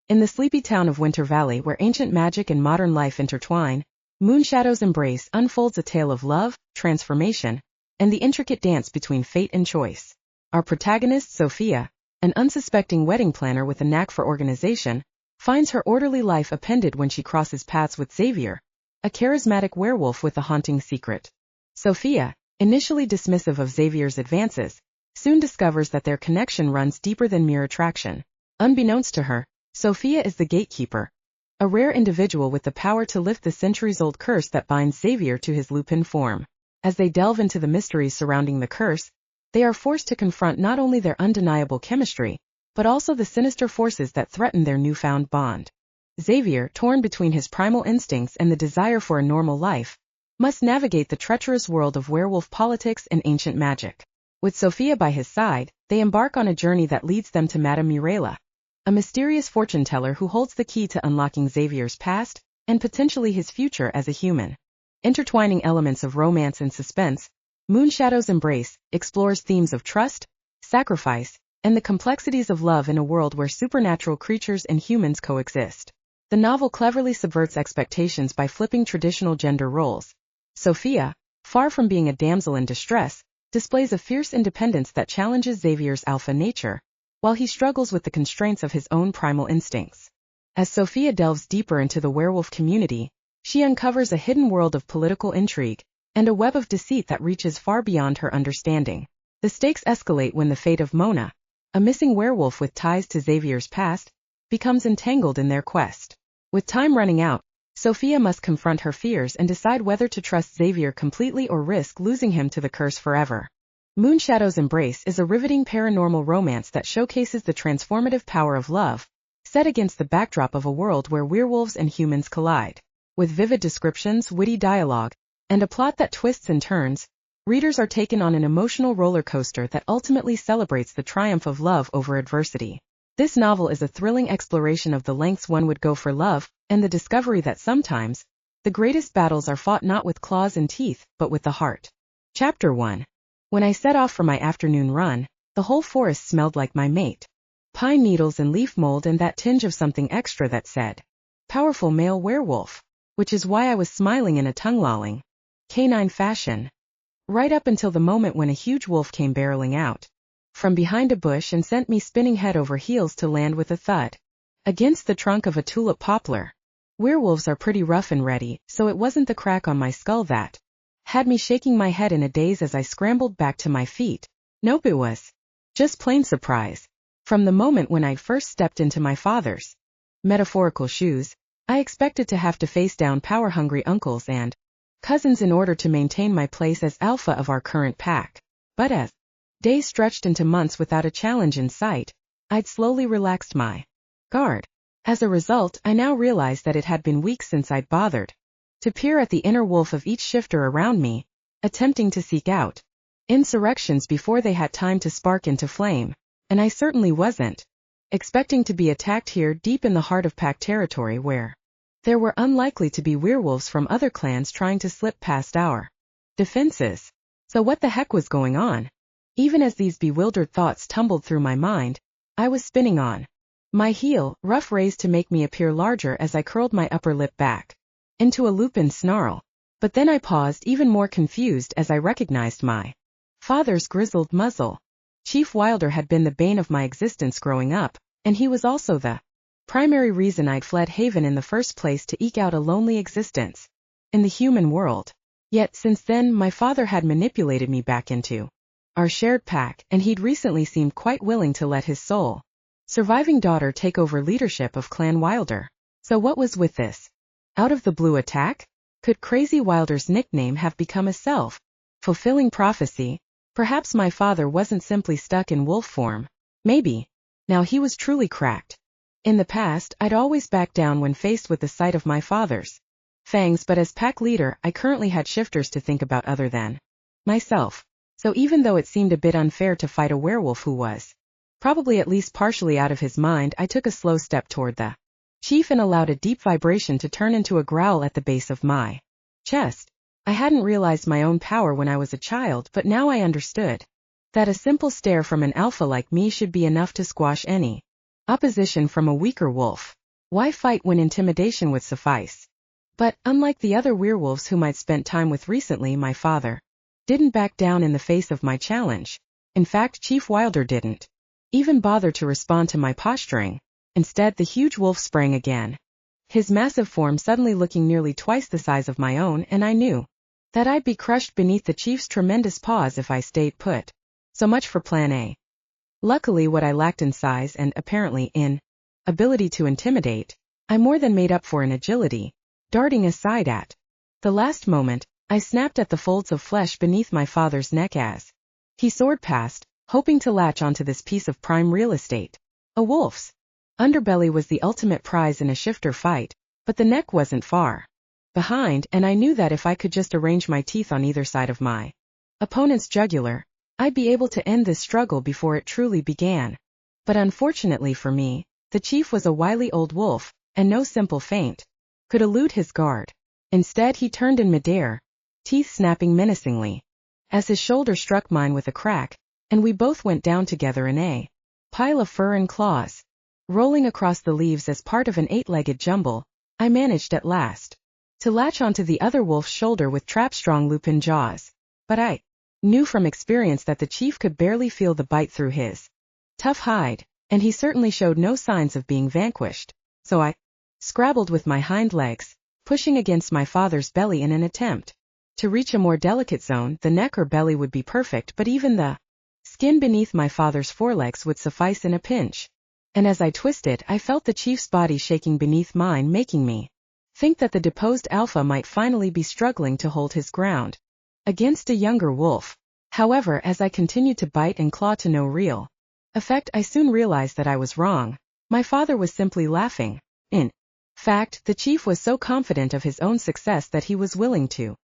In the sleepy town of Winter Valley, where ancient magic and modern life intertwine, Moonshadows Embrace unfolds a tale of love, transformation, and the intricate dance between fate and choice. Our protagonist, Sophia, an unsuspecting wedding planner with a knack for organization, finds her orderly life upended when she crosses paths with Xavier, a charismatic werewolf with a haunting secret. Sophia, initially dismissive of Xavier's advances, soon discovers that their connection runs deeper than mere attraction. Unbeknownst to her, Sophia is the gatekeeper, a rare individual with the power to lift the centuries-old curse that binds Xavier to his lupin form. As they delve into the mysteries surrounding the curse, they are forced to confront not only their undeniable chemistry, but also the sinister forces that threaten their newfound bond. Xavier, torn between his primal instincts and the desire for a normal life, must navigate the treacherous world of werewolf politics and ancient magic. With Sophia by his side, they embark on a journey that leads them to Madame Mirella, a mysterious fortune-teller who holds the key to unlocking Xavier's past and potentially his future as a human. Intertwining elements of romance and suspense, Moonshadows Embrace explores themes of trust, sacrifice, and the complexities of love in a world where supernatural creatures and humans coexist. The novel cleverly subverts expectations by flipping traditional gender roles. Sophia, far from being a damsel in distress, displays a fierce independence that challenges Xavier's alpha nature, while he struggles with the constraints of his own primal instincts. As Sophia delves deeper into the werewolf community, she uncovers a hidden world of political intrigue and a web of deceit that reaches far beyond her understanding. The stakes escalate when the fate of Mona, a missing werewolf with ties to Xavier's past, becomes entangled in their quest. With time running out, Sophia must confront her fears and decide whether to trust Xavier completely or risk losing him to the curse forever. Moonshadows Embrace is a riveting paranormal romance that showcases the transformative power of love, set against the backdrop of a world where werewolves and humans collide. With vivid descriptions, witty dialogue, and a plot that twists and turns, readers are taken on an emotional roller coaster that ultimately celebrates the triumph of love over adversity. This novel is a thrilling exploration of the lengths one would go for love, and the discovery that sometimes, the greatest battles are fought not with claws and teeth, but with the heart. Chapter 1. When I set off for my afternoon run, the whole forest smelled like my mate. Pine needles and leaf mold and that tinge of something extra that said, "Powerful male werewolf," which is why I was smiling in a tongue-lolling, canine fashion. Right up until the moment when a huge wolf came barreling out from behind a bush and sent me spinning head over heels to land with a thud against the trunk of a tulip poplar. Werewolves are pretty rough and ready, so it wasn't the crack on my skull that had me shaking my head in a daze as I scrambled back to my feet. Nope, it was just plain surprise. From the moment when I'd first stepped into my father's metaphorical shoes, I expected to have to face down power-hungry uncles and cousins in order to maintain my place as alpha of our current pack. But as days stretched into months without a challenge in sight, I'd slowly relaxed my guard. As a result, I now realized that it had been weeks since I'd bothered to peer at the inner wolf of each shifter around me, attempting to seek out insurrections before they had time to spark into flame, and I certainly wasn't expecting to be attacked here deep in the heart of pack territory where there were unlikely to be werewolves from other clans trying to slip past our defenses. So what the heck was going on? Even as these bewildered thoughts tumbled through my mind, I was spinning on my heel, rough raised to make me appear larger as I curled my upper lip back into a lupin snarl. But then I paused, even more confused as I recognized my father's grizzled muzzle. Chief Wilder had been the bane of my existence growing up, and he was also the primary reason I'd fled Haven in the first place to eke out a lonely existence in the human world. Yet since then my father had manipulated me back into our shared pack, and he'd recently seemed quite willing to let his sole surviving daughter take over leadership of Clan Wilder. So what was with this out-of-the-blue attack? Could Crazy Wilder's nickname have become a self-fulfilling prophecy? Perhaps my father wasn't simply stuck in wolf form. Maybe now he was truly cracked. In the past, I'd always backed down when faced with the sight of my father's fangs, but as pack leader, I currently had shifters to think about other than myself. So even though it seemed a bit unfair to fight a werewolf who was probably at least partially out of his mind, I took a slow step toward the chief and allowed a deep vibration to turn into a growl at the base of my chest. I hadn't realized my own power when I was a child, but now I understood that a simple stare from an alpha like me should be enough to squash any opposition from a weaker wolf. Why fight when intimidation would suffice? But, unlike the other werewolves whom I'd spent time with recently, my father didn't back down in the face of my challenge. In fact, Chief Wilder didn't even bother to respond to my posturing. Instead, the huge wolf sprang again, his massive form suddenly looking nearly twice the size of my own, and I knew that I'd be crushed beneath the chief's tremendous paws if I stayed put. So much for Plan A. Luckily, what I lacked in size and, apparently, in ability to intimidate, I more than made up for in agility, darting aside at the last moment. I snapped at the folds of flesh beneath my father's neck as he soared past, hoping to latch onto this piece of prime real estate. A wolf's underbelly was the ultimate prize in a shifter fight, but the neck wasn't far behind, and I knew that if I could just arrange my teeth on either side of my opponent's jugular, I'd be able to end this struggle before it truly began. But unfortunately for me, the chief was a wily old wolf, and no simple feint could elude his guard. Instead, he turned in midair, teeth snapping menacingly, as his shoulder struck mine with a crack, and we both went down together in a pile of fur and claws. Rolling across the leaves as part of an eight-legged jumble, I managed at last to latch onto the other wolf's shoulder with trap-strong lupin jaws. But I knew from experience that the chief could barely feel the bite through his tough hide, and he certainly showed no signs of being vanquished. So I scrabbled with my hind legs, pushing against my father's belly in an attempt to reach a more delicate zone. The neck or belly would be perfect, but even the skin beneath my father's forelegs would suffice in a pinch. And as I twisted, I felt the chief's body shaking beneath mine, making me think that the deposed alpha might finally be struggling to hold his ground against a younger wolf. However, as I continued to bite and claw to no real effect, I soon realized that I was wrong. My father was simply laughing. In fact, the chief was so confident of his own success that he was willing to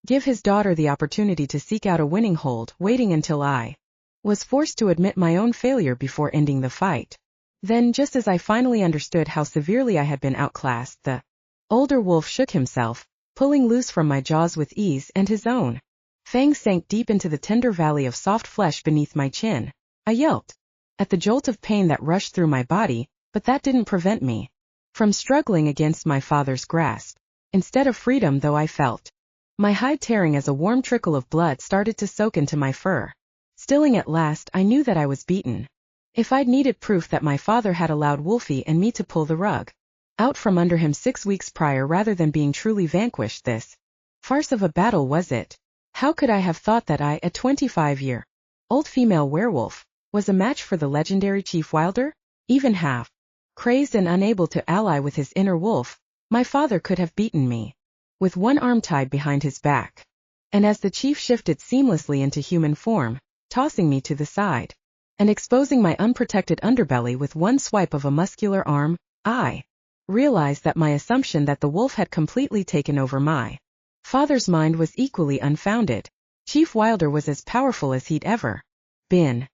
give his daughter the opportunity to seek out a winning hold, waiting until I was forced to admit my own failure before ending the fight. Then, just as I finally understood how severely I had been outclassed, the older wolf shook himself, pulling loose from my jaws with ease, and his own fangs sank deep into the tender valley of soft flesh beneath my chin. I yelped at the jolt of pain that rushed through my body, but that didn't prevent me from struggling against my father's grasp. Instead of freedom, though, I felt my hide tearing as a warm trickle of blood started to soak into my fur. Stilling at last, I knew that I was beaten. If I'd needed proof that my father had allowed Wolfie and me to pull the rug out from under him 6 weeks prior rather than being truly vanquished, this farce of a battle was it. How could I have thought that I, a 25-year-old female werewolf, was a match for the legendary Chief Wilder? Even half crazed and unable to ally with his inner wolf, my father could have beaten me with one arm tied behind his back. And as the chief shifted seamlessly into human form, tossing me to the side and exposing my unprotected underbelly with one swipe of a muscular arm, I realized that my assumption that the wolf had completely taken over my father's mind was equally unfounded. Chief Wilder was as powerful as he'd ever been,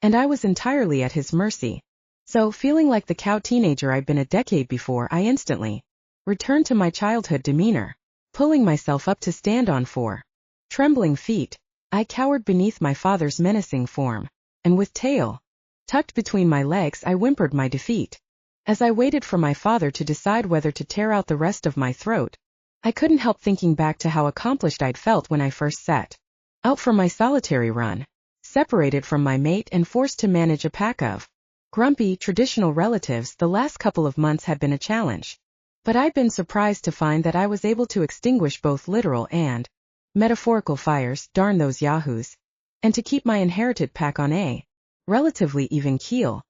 and I was entirely at his mercy. So, feeling like the cow teenager I'd been a decade before, I instantly returned to my childhood demeanor. Pulling myself up to stand on 4 trembling feet, I cowered beneath my father's menacing form, and with tail tucked between my legs, I whimpered my defeat. As I waited for my father to decide whether to tear out the rest of my throat, I couldn't help thinking back to how accomplished I'd felt when I first set out for my solitary run, separated from my mate and forced to manage a pack of grumpy, traditional relatives. The last couple of months had been a challenge, but I'd been surprised to find that I was able to extinguish both literal and metaphorical fires, darn those yahoos, and to keep my inherited pack on a relatively even keel.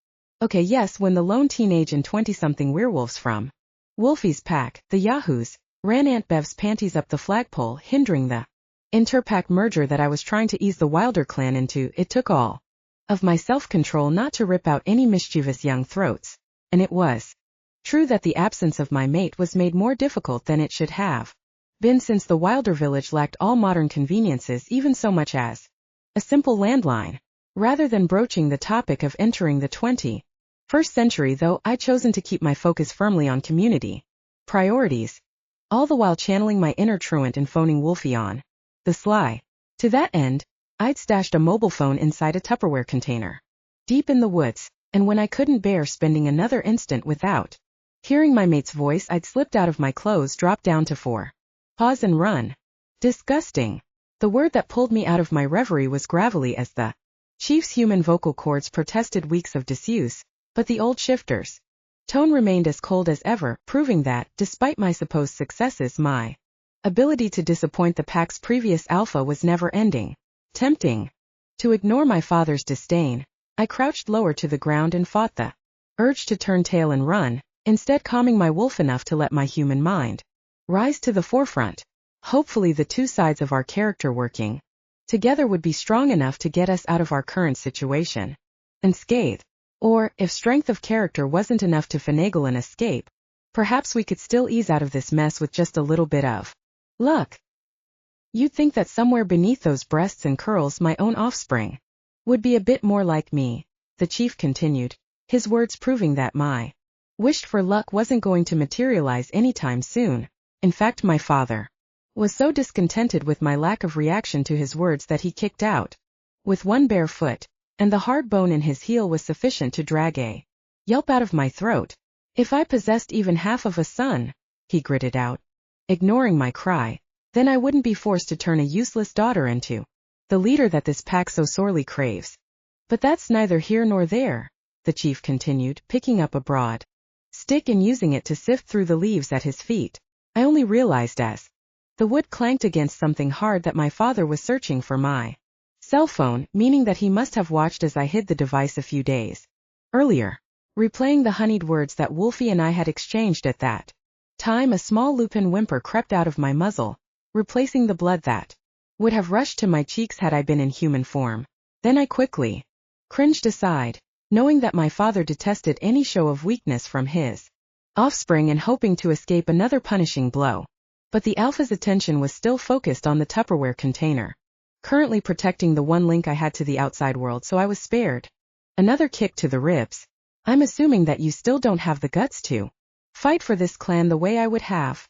Okay, yes, when the lone teenage and 20-something werewolves from Wolfie's pack, the yahoos, ran Aunt Bev's panties up the flagpole, hindering the interpack merger that I was trying to ease the Wilder clan into, it took all of my self-control not to rip out any mischievous young throats, and it was true that the absence of my mate was made more difficult than it should have been, since the Wilder village lacked all modern conveniences, even so much as a simple landline. Rather than broaching the topic of entering the 21st century, though, I'd chosen to keep my focus firmly on community priorities, all the while channeling my inner truant and phoning Wolfie on the sly. To that end, I'd stashed a mobile phone inside a Tupperware container deep in the woods, and when I couldn't bear spending another instant without Hearing my mate's voice, I'd slipped out of my clothes, dropped down to 4. Pause and run. Disgusting. The word that pulled me out of my reverie was gravelly as the chief's human vocal cords protested weeks of disuse, but the old shifter's tone remained as cold as ever, proving that, despite my supposed successes, my ability to disappoint the pack's previous alpha was never ending. Tempting to ignore my father's disdain, I crouched lower to the ground and fought the urge to turn tail and run, instead calming my wolf enough to let my human mind rise to the forefront. Hopefully the two sides of our character working together would be strong enough to get us out of our current situation unscathed. Or, if strength of character wasn't enough to finagle an escape, perhaps we could still ease out of this mess with just a little bit of luck. You'd think that somewhere beneath those breasts and curls my own offspring would be a bit more like me, the chief continued, his words proving that my wished for luck wasn't going to materialize anytime soon. In fact, my father was so discontented with my lack of reaction to his words that he kicked out with one bare foot, and the hard bone in his heel was sufficient to drag a yelp out of my throat. If I possessed even half of a son, he gritted out, ignoring my cry, then I wouldn't be forced to turn a useless daughter into the leader that this pack so sorely craves. But that's neither here nor there, the chief continued, picking up a broad stick and using it to sift through the leaves at his feet. I only realized as the wood clanked against something hard that my father was searching for my cell phone, meaning that he must have watched as I hid the device a few days earlier, replaying the honeyed words that Wolfie and I had exchanged at that time. A small lupin whimper crept out of my muzzle, replacing the blood that would have rushed to my cheeks had I been in human form. Then I quickly cringed aside, knowing that my father detested any show of weakness from his offspring and hoping to escape another punishing blow. But the alpha's attention was still focused on the Tupperware container, currently protecting the one link I had to the outside world, so I was spared another kick to the ribs. I'm assuming that you still don't have the guts to fight for this clan the way I would have,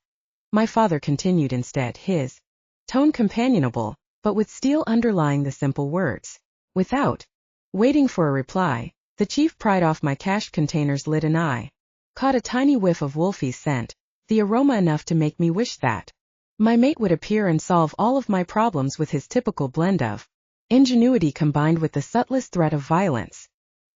my father continued instead, his tone companionable, but with steel underlying the simple words. Without waiting for a reply, the chief pried off my cash container's lid and I caught a tiny whiff of Wolfie's scent, the aroma enough to make me wish that my mate would appear and solve all of my problems with his typical blend of ingenuity combined with the subtlest threat of violence.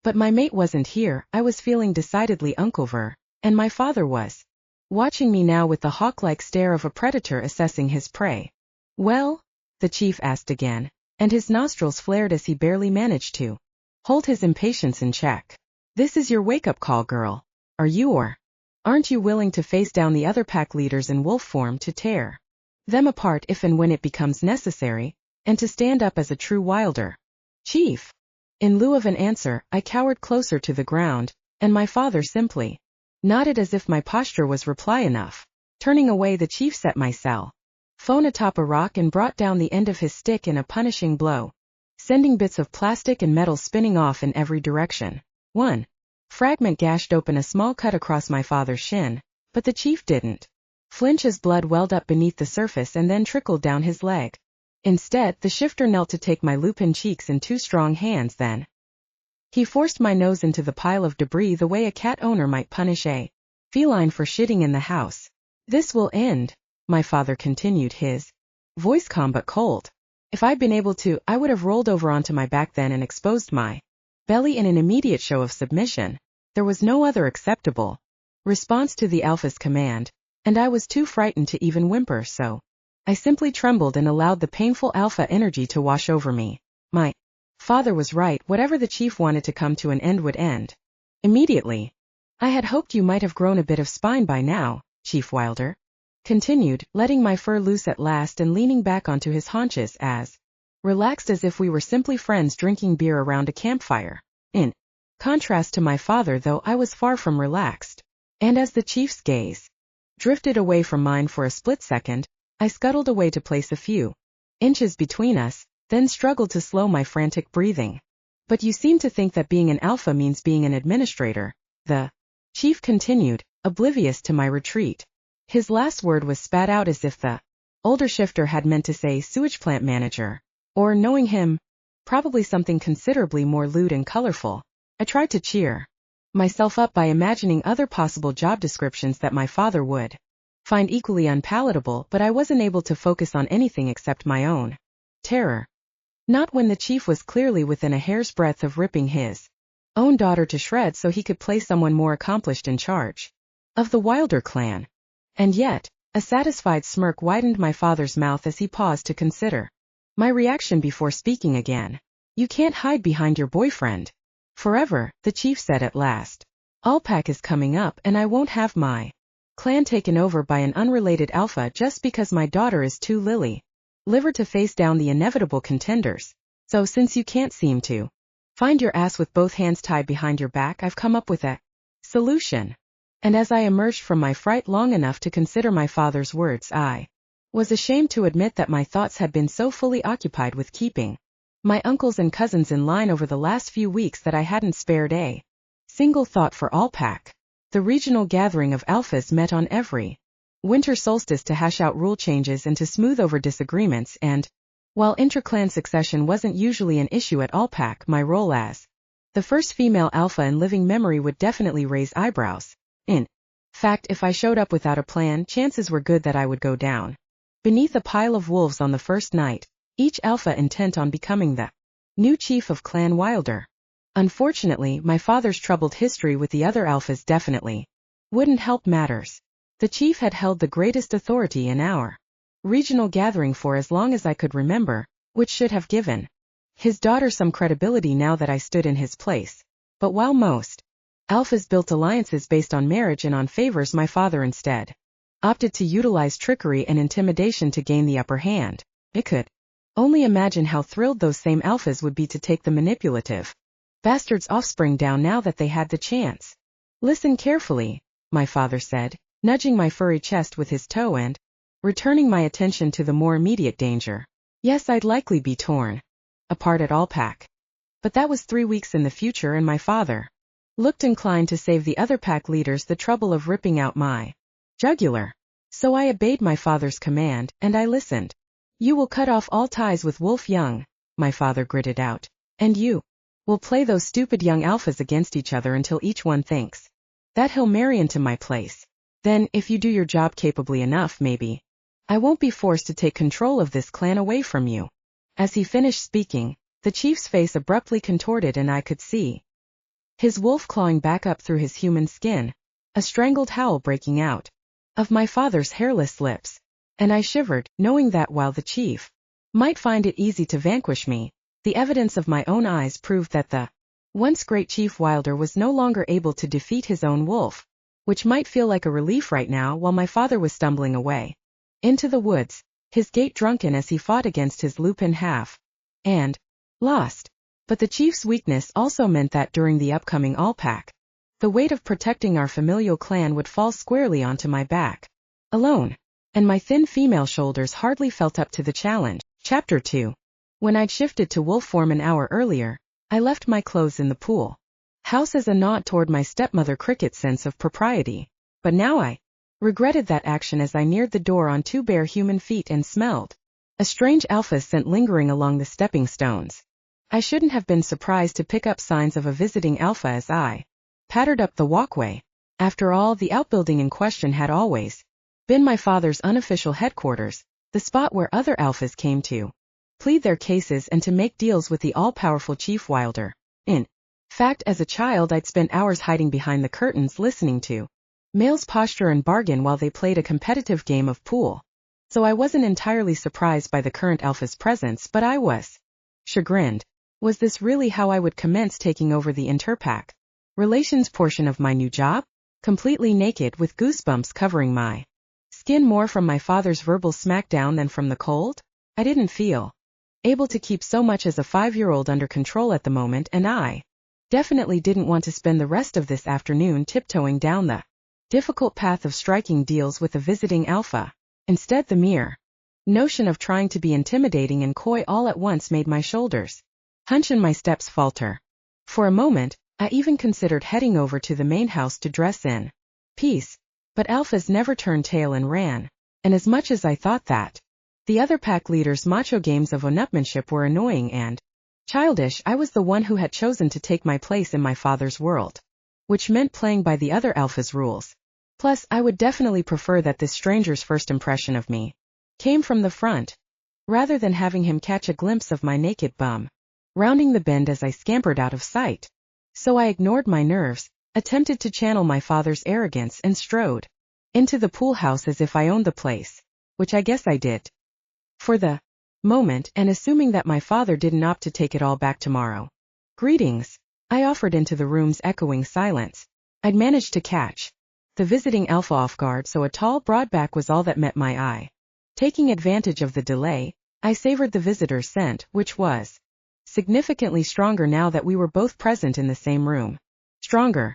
But my mate wasn't here. I was feeling decidedly Uncle Ver, and my father was watching me now with the hawk-like stare of a predator assessing his prey. Well? The chief asked again, and his nostrils flared as he barely managed to hold his impatience in check. This is your wake-up call, girl. Are you or aren't you willing to face down the other pack leaders in wolf form to tear them apart if and when it becomes necessary, and to stand up as a true wilder? Chief. In lieu of an answer, I cowered closer to the ground, and my father simply nodded as if my posture was reply enough. Turning away, the chief set my cell phone atop a rock and brought down the end of his stick in a punishing blow, sending bits of plastic and metal spinning off in every direction. One fragment gashed open a small cut across my father's shin, but the chief didn't flinch as blood welled up beneath the surface and then trickled down his leg. Instead, the shifter knelt to take my lupin cheeks in two strong hands. Then he forced my nose into the pile of debris the way a cat owner might punish a feline for shitting in the house. This will end, my father continued, his voice calm but cold. If I'd been able to, I would have rolled over onto my back then and exposed my belly in an immediate show of submission. There was no other acceptable response to the alpha's command, and I was too frightened to even whimper, so I simply trembled and allowed the painful alpha energy to wash over me. My father was right. Whatever the chief wanted to come to an end would end immediately. I had hoped you might have grown a bit of spine by now, Chief Wilder continued, letting my fur loose at last and leaning back onto his haunches, as relaxed as if we were simply friends drinking beer around a campfire. In contrast to my father, though, I was far from relaxed, and as the chief's gaze drifted away from mine for a split second, I scuttled away to place a few inches between us, then struggled to slow my frantic breathing. But you seem to think that being an alpha means being an administrator, the chief continued, oblivious to my retreat. His last word was spat out as if the older shifter had meant to say sewage plant manager, or, knowing him, probably something considerably more lewd and colorful. I tried to cheer myself up by imagining other possible job descriptions that my father would find equally unpalatable, but I wasn't able to focus on anything except my own terror. Not when the chief was clearly within a hair's breadth of ripping his own daughter to shreds so he could place someone more accomplished in charge of the Wilder clan. And yet, a satisfied smirk widened my father's mouth as he paused to consider my reaction before speaking again. You can't hide behind your boyfriend forever, the chief said at last. Alpac is coming up and I won't have my clan taken over by an unrelated alpha just because my daughter is too liver to face down the inevitable contenders. So since you can't seem to find your ass with both hands tied behind your back, I've come up with a solution. And as I emerged from my fright long enough to consider my father's words, I was ashamed to admit that my thoughts had been so fully occupied with keeping my uncles and cousins in line over the last few weeks that I hadn't spared a single thought for Alpac. The regional gathering of alphas met on every winter solstice to hash out rule changes and to smooth over disagreements, and while intra-clan succession wasn't usually an issue at Alpac, my role as the first female alpha in living memory would definitely raise eyebrows. In fact, if I showed up without a plan, chances were good that I would go down beneath a pile of wolves on the first night, each alpha intent on becoming the new chief of Clan Wilder. Unfortunately, my father's troubled history with the other alphas definitely wouldn't help matters. The chief had held the greatest authority in our regional gathering for as long as I could remember, which should have given his daughter some credibility now that I stood in his place. But while most alphas built alliances based on marriage and on favors, my father instead opted to utilize trickery and intimidation to gain the upper hand. I could only imagine how thrilled those same alphas would be to take the manipulative bastard's offspring down now that they had the chance. Listen carefully, my father said, nudging my furry chest with his toe and returning my attention to the more immediate danger. Yes, I'd likely be torn apart at Alpac. But that was 3 weeks in the future, and my father looked inclined to save the other pack leaders the trouble of ripping out my jugular. So I obeyed my father's command, and I listened. You will cut off all ties with Wolf Young, my father gritted out. And you will play those stupid young alphas against each other until each one thinks that he'll marry into my place. Then, if you do your job capably enough, maybe I won't be forced to take control of this clan away from you. As he finished speaking, the chief's face abruptly contorted and I could see his wolf clawing back up through his human skin, a strangled howl breaking out of my father's hairless lips. And I shivered, knowing that while the chief might find it easy to vanquish me, the evidence of my own eyes proved that the once great Chief Wilder was no longer able to defeat his own wolf, which might feel like a relief right now while my father was stumbling away into the woods, his gait drunken as he fought against his lupin half and lost. But the chief's weakness also meant that during the upcoming Alpac, the weight of protecting our familial clan would fall squarely onto my back alone, and my thin female shoulders hardly felt up to the challenge. Chapter 2. When I'd shifted to wolf form an hour earlier, I left my clothes in the pool house as a nod toward my stepmother Cricket's sense of propriety. But now I regretted that action as I neared the door on 2 bare human feet and smelled a strange alpha scent lingering along the stepping stones. I shouldn't have been surprised to pick up signs of a visiting alpha as I pattered up the walkway. After all, the outbuilding in question had always been my father's unofficial headquarters, the spot where other alphas came to plead their cases and to make deals with the all-powerful Chief Wilder. In fact, as a child I'd spent hours hiding behind the curtains listening to males posture and bargain while they played a competitive game of pool. So I wasn't entirely surprised by the current alpha's presence, but I was chagrined. Was this really how I would commence taking over the interpack relations portion of my new job? Completely naked with goosebumps covering my skin more from my father's verbal smackdown than from the cold? I didn't feel able to keep so much as a 5-year-old under control at the moment, and I definitely didn't want to spend the rest of this afternoon tiptoeing down the difficult path of striking deals with a visiting alpha. Instead, the mere notion of trying to be intimidating and coy all at once made my shoulders hunch and my steps falter. For a moment, I even considered heading over to the main house to dress in peace, but alphas never turned tail and ran, and as much as I thought that the other pack leaders' macho games of one-upmanship were annoying and childish, I was the one who had chosen to take my place in my father's world. which meant playing by the other alpha's rules. Plus, I would definitely prefer that this stranger's first impression of me came from the front, rather than having him catch a glimpse of my naked bum, rounding the bend as I scampered out of sight. So I ignored my nerves, attempted to channel my father's arrogance and strode into the pool house as if I owned the place, which I guess I did for the moment, and assuming that my father didn't opt to take it all back tomorrow. Greetings, I offered into the room's echoing silence. I'd managed to catch the visiting alpha off guard, so a tall broad back was all that met my eye. Taking advantage of the delay, I savored the visitor's scent, which was significantly stronger now that we were both present in the same room. Stronger.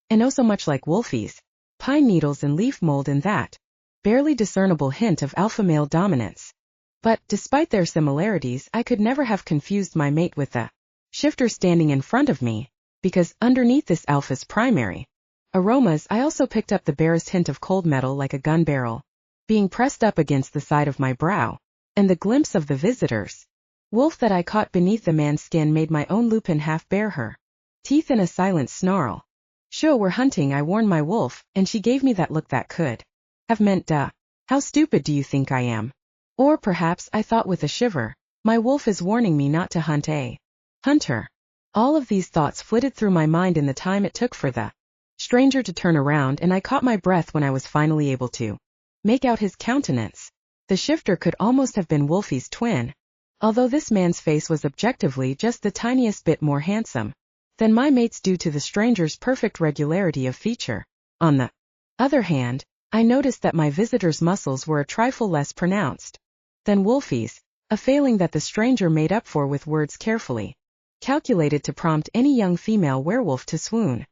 And oh so much like Wolfie's. Pine needles and leaf mold and that barely discernible hint of alpha male dominance. But, despite their similarities, I could never have confused my mate with the shifter standing in front of me, because underneath this alpha's primary aromas I also picked up the barest hint of cold metal like a gun barrel being pressed up against the side of my brow, and the glimpse of the visitor's wolf that I caught beneath the man's skin made my own lupin half bare her teeth in a silent snarl. Sure, we're hunting, I warned my wolf, and she gave me that look that could have meant duh. How stupid do you think I am? Or perhaps, I thought with a shiver, my wolf is warning me not to hunt a hunter. All of these thoughts flitted through my mind in the time it took for the stranger to turn around, and I caught my breath when I was finally able to make out his countenance. The shifter could almost have been Wolfie's twin, although this man's face was objectively just the tiniest bit more handsome than my mate's due to the stranger's perfect regularity of feature. On the other hand, I noticed that my visitor's muscles were a trifle less pronounced than Wolfie's, a failing that the stranger made up for with words carefully calculated to prompt any young female werewolf to swoon.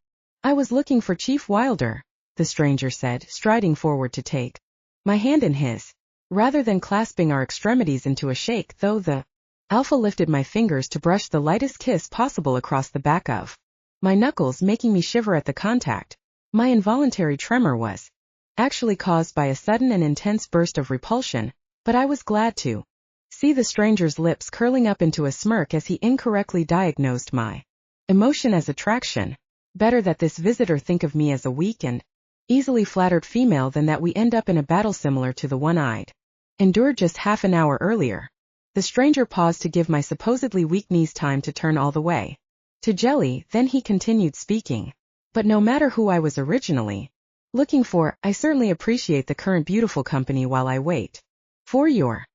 I was looking for Chief Wilder, the stranger said, striding forward to take my hand in his, rather than clasping our extremities into a shake, though the alpha lifted my fingers to brush the lightest kiss possible across the back of my knuckles, making me shiver at the contact. My involuntary tremor was actually caused by a sudden and intense burst of repulsion, but I was glad to see the stranger's lips curling up into a smirk as he incorrectly diagnosed my emotion as attraction. Better that this visitor think of me as a weak and easily flattered female than that we end up in a battle similar to the one I'd endured just half an hour earlier. The stranger paused to give my supposedly weak knees time to turn all the way to jelly, then he continued speaking. But no matter who I was originally looking for, I certainly appreciate the current beautiful company while I wait for your...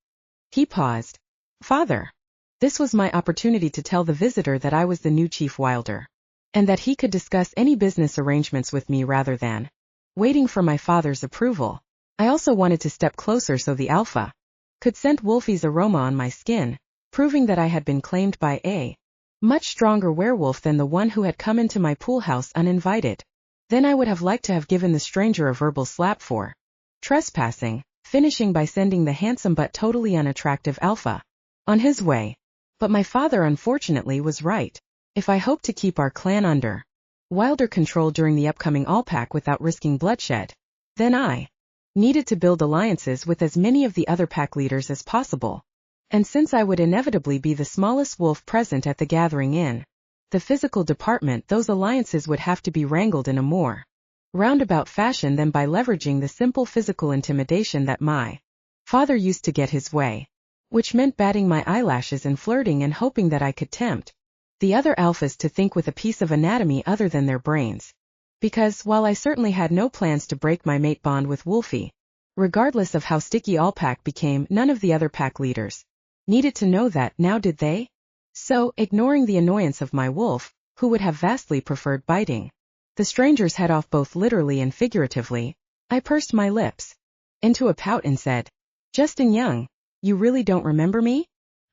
He paused. Father. This was my opportunity to tell the visitor that I was the new Chief Wilder, and that he could discuss any business arrangements with me rather than waiting for my father's approval. I also wanted to step closer so the alpha could scent Wolfie's aroma on my skin, proving that I had been claimed by a much stronger werewolf than the one who had come into my pool house uninvited. Then I would have liked to have given the stranger a verbal slap for trespassing, finishing by sending the handsome but totally unattractive alpha on his way. But my father unfortunately was right. If I hoped to keep our clan under Wilder control during the upcoming all-pack without risking bloodshed, then I needed to build alliances with as many of the other pack leaders as possible. And since I would inevitably be the smallest wolf present at the gathering in the physical department, those alliances would have to be wrangled in a more roundabout fashion than by leveraging the simple physical intimidation that my father used to get his way, which meant batting my eyelashes and flirting and hoping that I could tempt the other alphas to think with a piece of anatomy other than their brains. Because, while I certainly had no plans to break my mate bond with Wolfie, regardless of how sticky all pack became, none of the other pack leaders needed to know that, now did they? So, ignoring the annoyance of my wolf, who would have vastly preferred biting the stranger's head off both literally and figuratively, I pursed my lips into a pout and said, Justin Young, you really don't remember me?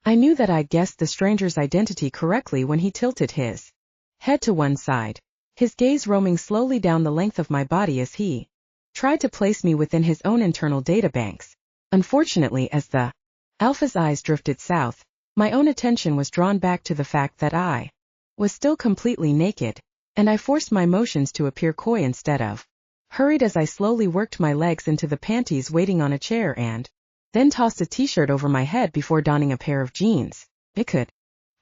I knew that I'd guessed the stranger's identity correctly when he tilted his head to one side, his gaze roaming slowly down the length of my body as he tried to place me within his own internal databanks. Unfortunately, as the alpha's eyes drifted south, my own attention was drawn back to the fact that I was still completely naked, and I forced my motions to appear coy instead of hurried as I slowly worked my legs into the panties waiting on a chair and then tossed a t-shirt over my head before donning a pair of jeans. It could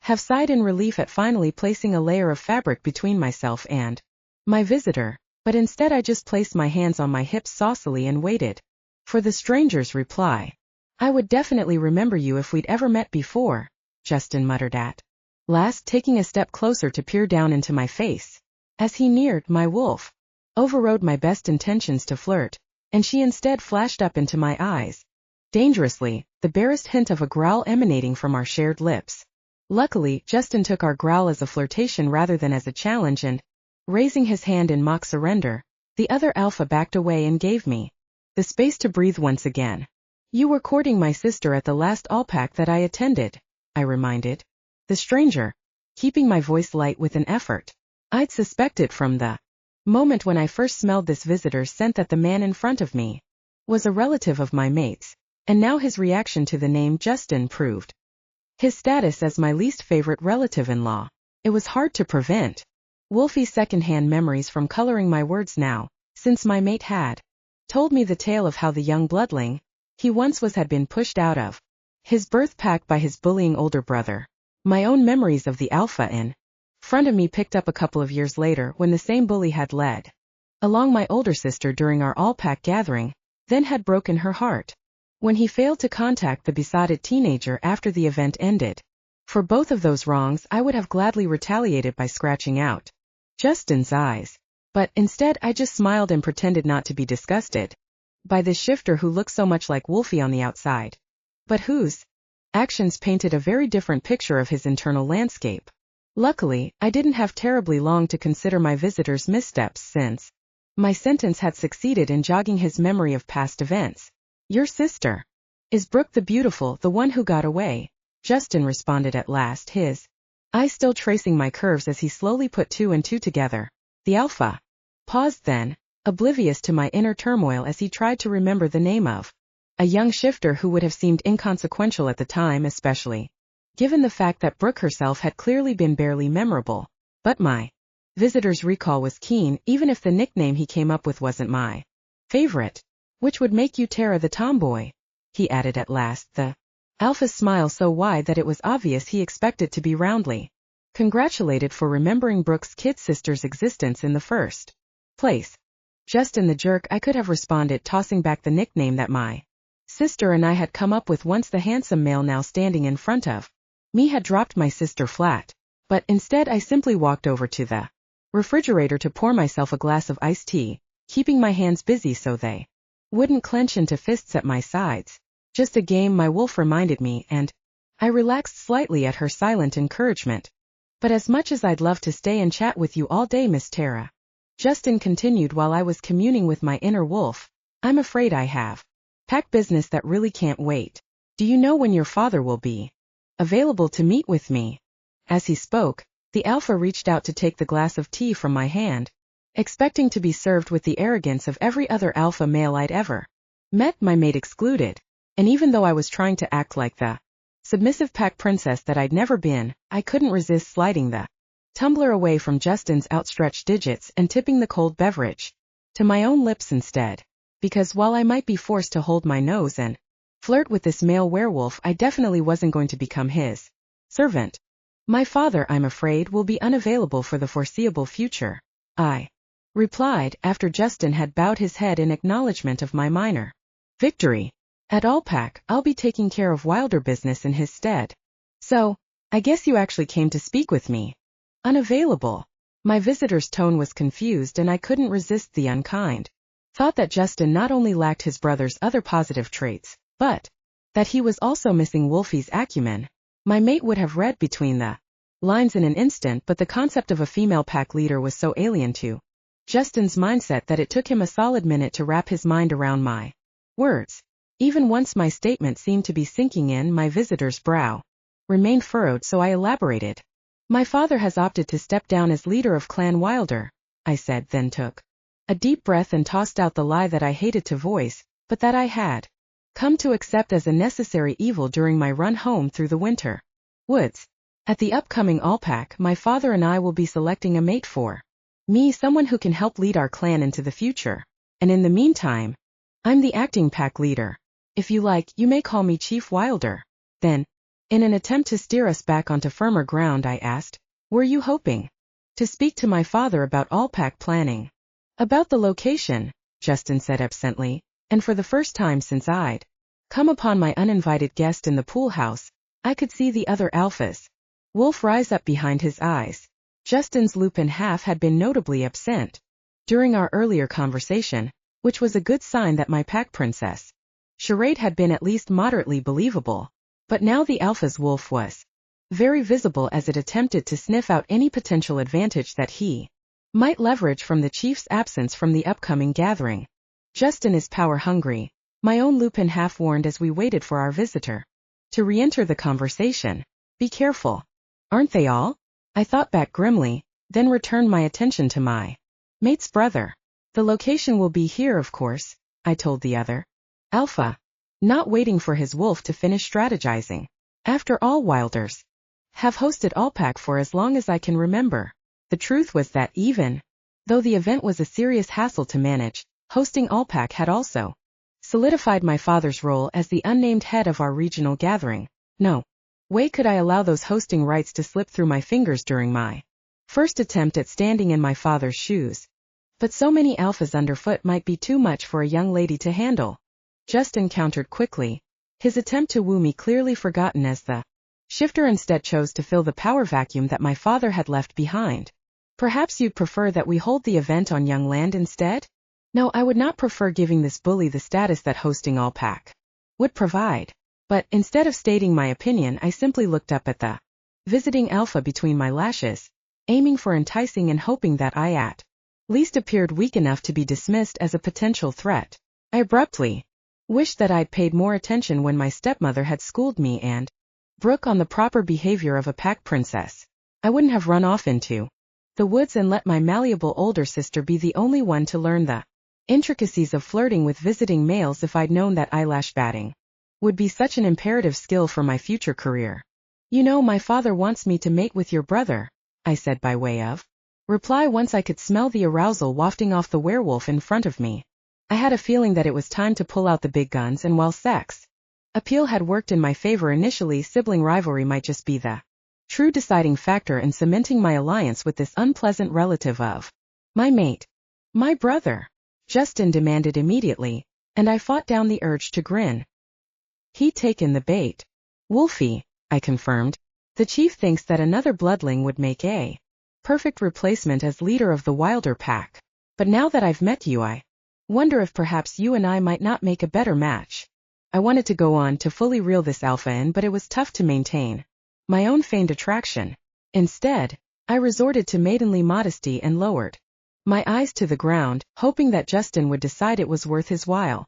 have sighed in relief at finally placing a layer of fabric between myself and my visitor, but instead I just placed my hands on my hips saucily and waited for the stranger's reply. I would definitely remember you if we'd ever met before, Justin muttered at last, taking a step closer to peer down into my face. As he neared, my wolf overrode my best intentions to flirt, and she instead flashed up into my eyes, dangerously, the barest hint of a growl emanating from our shared lips. Luckily, Justin took our growl as a flirtation rather than as a challenge and, raising his hand in mock surrender, the other alpha backed away and gave me the space to breathe once again. You were courting my sister at the last all-pack that I attended, I reminded the stranger, keeping my voice light with an effort. I'd suspected from the moment when I first smelled this visitor's scent that the man in front of me was a relative of my mate's, and now his reaction to the name Justin proved his status as my least favorite relative-in-law. It was hard to prevent Wolfie's second-hand memories from coloring my words now, since my mate had told me the tale of how the young bloodling he once was had been pushed out of his birth pack by his bullying older brother. My own memories of the alpha in front of me picked up a couple of years later when the same bully had led along my older sister during our all-pack gathering, then had broken her heart when he failed to contact the besotted teenager after the event ended. For both of those wrongs I would have gladly retaliated by scratching out Justin's eyes. But instead I just smiled and pretended not to be disgusted by this shifter who looked so much like Wolfie on the outside, but whose actions painted a very different picture of his internal landscape. Luckily, I didn't have terribly long to consider my visitor's missteps since my sentence had succeeded in jogging his memory of past events. Your sister is Brooke the Beautiful, the one who got away, Justin responded at last, his eyes still tracing my curves as he slowly put two and two together. The alpha paused then, oblivious to my inner turmoil as he tried to remember the name of a young shifter who would have seemed inconsequential at the time, especially given the fact that Brooke herself had clearly been barely memorable. But my visitor's recall was keen, even if the nickname he came up with wasn't my favorite. Which would make you Tara the tomboy, he added at last, the alpha's smile so wide that it was obvious he expected to be roundly congratulated for remembering Brooke's kid sister's existence in the first place. Justin the jerk, I could have responded, tossing back the nickname that my sister and I had come up with once the handsome male now standing in front of me had dropped my sister flat. But instead I simply walked over to the refrigerator to pour myself a glass of iced tea, keeping my hands busy so they wouldn't clench into fists at my sides. Just a game, my wolf reminded me, and I relaxed slightly at her silent encouragement. But as much as I'd love to stay and chat with you all day, Miss Tara, Justin continued while I was communing with my inner wolf, I'm afraid I have pack business that really can't wait. Do you know when your father will be available to meet with me? As he spoke, the alpha reached out to take the glass of tea from my hand, expecting to be served with the arrogance of every other alpha male I'd ever met, my mate excluded. And even though I was trying to act like the submissive pack princess that I'd never been, I couldn't resist sliding the tumbler away from Justin's outstretched digits and tipping the cold beverage to my own lips instead. Because while I might be forced to hold my nose and flirt with this male werewolf, I definitely wasn't going to become his servant. My father, I'm afraid, will be unavailable for the foreseeable future, I replied, after Justin had bowed his head in acknowledgement of my minor victory. At Allpack, I'll be taking care of wilder business in his stead. So, I guess you actually came to speak with me. Unavailable. My visitor's tone was confused and I couldn't resist the unkind thought that Justin not only lacked his brother's other positive traits, but that he was also missing Wolfie's acumen. My mate would have read between the lines in an instant, but the concept of a female pack leader was so alien to Justin's mindset that it took him a solid minute to wrap his mind around my words. Even once my statement seemed to be sinking in, my visitor's brow remained furrowed, so I elaborated. My father has opted to step down as leader of Clan Wilder, I said, then took a deep breath and tossed out the lie that I hated to voice, but that I had come to accept as a necessary evil during my run home through the winter woods. At the upcoming Allpack, my father and I will be selecting a mate for me, someone who can help lead our clan into the future. And in the meantime, I'm the acting pack leader. If you like, you may call me Chief Wilder. Then, in an attempt to steer us back onto firmer ground, I asked, were you hoping To speak to my father about all-pack planning. About the location, Justin said absently, and for the first time since I'd come upon my uninvited guest in the pool house, I could see the other alphas. Wolf rise up behind his eyes. Justin's lupin half had been notably absent during our earlier conversation, which was a good sign that my pack princess charade had been at least moderately believable. But now the alpha's wolf was very visible as it attempted to sniff out any potential advantage that he might leverage from the chief's absence from the upcoming gathering. Justin is power-hungry, my own lupin half warned as we waited for our visitor to re-enter the conversation. Be careful. Aren't they all? I thought back grimly, then returned my attention to my mate's brother. The location will be here, of course, I told the other alpha, not waiting for his wolf to finish strategizing. After all, wilders have hosted all-pack for as long as I can remember. The truth was that even though the event was a serious hassle to manage, hosting all-pack had also solidified my father's role as the unnamed head of our regional gathering. No way could I allow those hosting rights to slip through my fingers during my first attempt at standing in my father's shoes. But so many alphas underfoot might be too much for a young lady to handle. Justin countered quickly, his attempt to woo me clearly forgotten as the shifter instead chose to fill the power vacuum that my father had left behind. Perhaps you'd prefer that we hold the event on young land instead? No, I would not prefer giving this bully the status that hosting all-pack would provide. But instead of stating my opinion, I simply looked up at the visiting alpha between my lashes, aiming for enticing and hoping that I at least appeared weak enough to be dismissed as a potential threat. I abruptly wished that I'd paid more attention when my stepmother had schooled me and Brooke on the proper behavior of a pack princess. I wouldn't have run off into the woods and let my malleable older sister be the only one to learn the intricacies of flirting with visiting males if I'd known that eyelash batting would be such an imperative skill for my future career. You know, my father wants me to mate with your brother, I said by way of reply once I could smell the arousal wafting off the werewolf in front of me. I had a feeling that it was time to pull out the big guns, and while sex appeal had worked in my favor initially, sibling rivalry might just be the true deciding factor in cementing my alliance with this unpleasant relative of my mate. My brother, Justin demanded immediately, and I fought down the urge to grin. He'd taken the bait. Wolfie, I confirmed. The chief thinks that another bloodling would make a perfect replacement as leader of the wilder pack. But now that I've met you, I wonder if perhaps you and I might not make a better match. I wanted to go on to fully reel this alpha in, but it was tough to maintain my own feigned attraction. Instead, I resorted to maidenly modesty and lowered my eyes to the ground, hoping that Justin would decide it was worth his while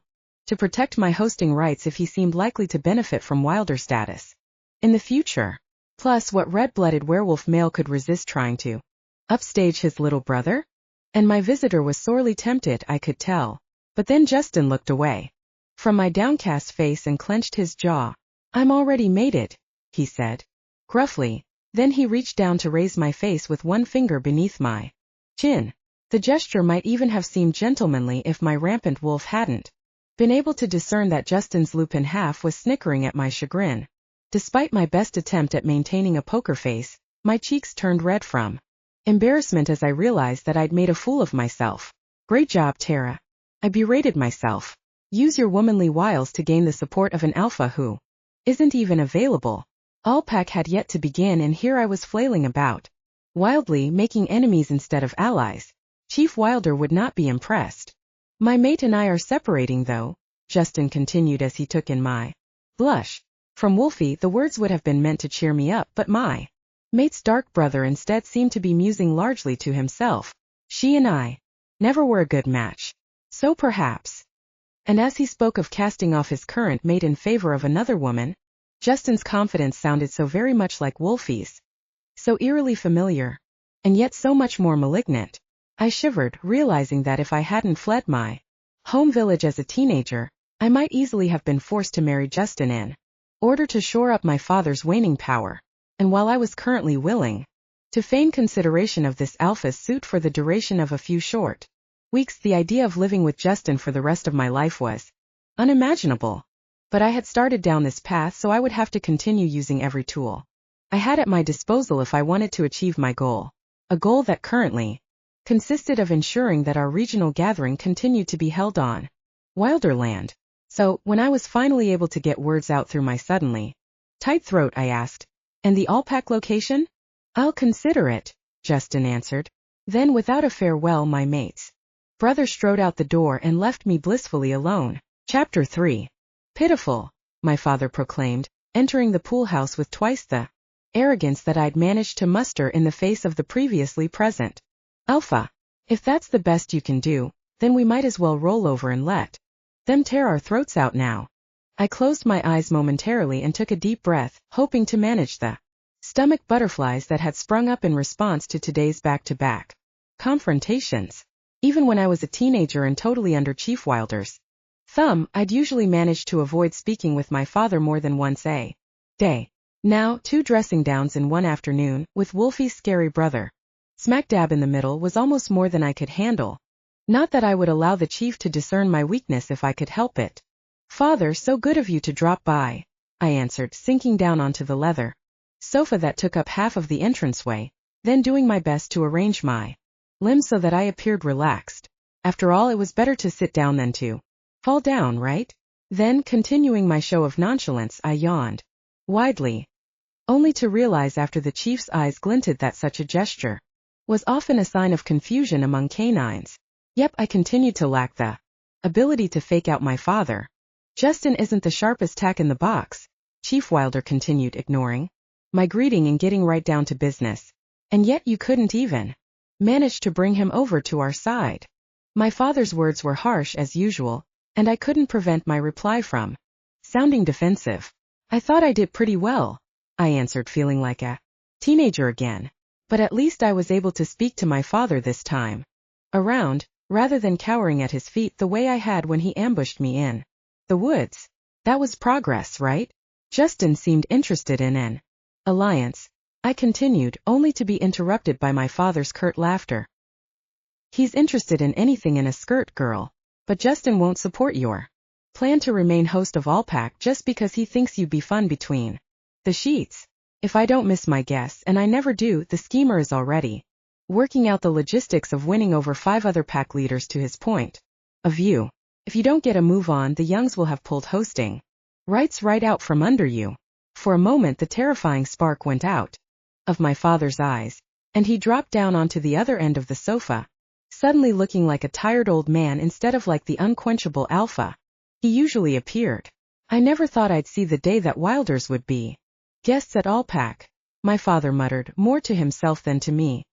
to protect my hosting rights if he seemed likely to benefit from wilder status in the future. Plus, what red-blooded werewolf male could resist trying to upstage his little brother? And my visitor was sorely tempted, I could tell. But then Justin looked away from my downcast face and clenched his jaw. I'm already mated, he said gruffly. Then he reached down to raise my face with one finger beneath my chin. The gesture might even have seemed gentlemanly if my rampant wolf hadn't been able to discern that Justin's lupin half was snickering at my chagrin. Despite my best attempt at maintaining a poker face, my cheeks turned red from embarrassment as I realized that I'd made a fool of myself. Great job, Tara. I berated myself. Use your womanly wiles to gain the support of an alpha who isn't even available. All-pack had yet to begin, and here I was flailing about wildly, making enemies instead of allies. Chief Wilder would not be impressed. My mate and I are separating, though, Justin continued as he took in my blush. From Wolfie, the words would have been meant to cheer me up, but my mate's dark brother instead seemed to be musing largely to himself. She and I never were a good match. So perhaps. And as he spoke of casting off his current mate in favor of another woman, Justin's confidence sounded so very much like Wolfie's. So eerily familiar. And yet so much more malignant. I shivered, realizing that if I hadn't fled my home village as a teenager, I might easily have been forced to marry Justin in order to shore up my father's waning power. And while I was currently willing to feign consideration of this alpha's suit for the duration of a few short weeks, the idea of living with Justin for the rest of my life was unimaginable. But I had started down this path, so I would have to continue using every tool I had at my disposal if I wanted to achieve my goal. a goal that currently consisted of ensuring that our regional gathering continued to be held on Wilderland. So, when I was finally able to get words out through my suddenly tight throat, I asked, "And the Allpack location?" "I'll consider it," Justin answered. Then, without a farewell, my mate's brother strode out the door and left me blissfully alone. Chapter 3. Pitiful, my father proclaimed, entering the pool house with twice the arrogance that I'd managed to muster in the face of the previously present Alpha. "If that's the best you can do, then we might as well roll over and let them tear our throats out now." I closed my eyes momentarily and took a deep breath, hoping to manage the stomach butterflies that had sprung up in response to today's back-to-back confrontations. Even when I was a teenager and totally under Chief Wilder's thumb, I'd usually managed to avoid speaking with my father more than once a day. Now, 2 dressing downs in one afternoon, with Wolfie's scary brother smack dab in the middle, was almost more than I could handle. Not that I would allow the chief to discern my weakness if I could help it. "Father, so good of you to drop by," I answered, sinking down onto the leather sofa that took up half of the entranceway, then doing my best to arrange my limbs so that I appeared relaxed. After all, it was better to sit down than to fall down, right? Then, continuing my show of nonchalance, I yawned widely, only to realize after the chief's eyes glinted that such a gesture was often a sign of confusion among canines. Yep, I continued to lack the ability to fake out my father. "Justin isn't the sharpest tack in the box," Chief Wilder continued, ignoring my greeting and getting right down to business. "And yet you couldn't even manage to bring him over to our side." My father's words were harsh as usual, and I couldn't prevent my reply from sounding defensive. "I thought I did pretty well," I answered, feeling like a teenager again. But at least I was able to speak to my father this time around, rather than cowering at his feet the way I had when he ambushed me in the woods. That was progress, right? Justin seemed interested in an alliance, I continued, only to be interrupted by my father's curt laughter. "He's interested in anything in a skirt, girl. But Justin won't support your plan to remain host of Allpack just because he thinks you'd be fun between the sheets. If I don't miss my guess, and I never do, the schemer is already working out the logistics of winning over 5 other pack leaders to his point of view. If you don't get a move on, the Youngs will have pulled hosting rights right out from under you." For a moment the terrifying spark went out of my father's eyes, and he dropped down onto the other end of the sofa, suddenly looking like a tired old man instead of like the unquenchable alpha he usually appeared. "I never thought I'd see the day that Wilders would be guests at Allpack," my father muttered, more to himself than to me.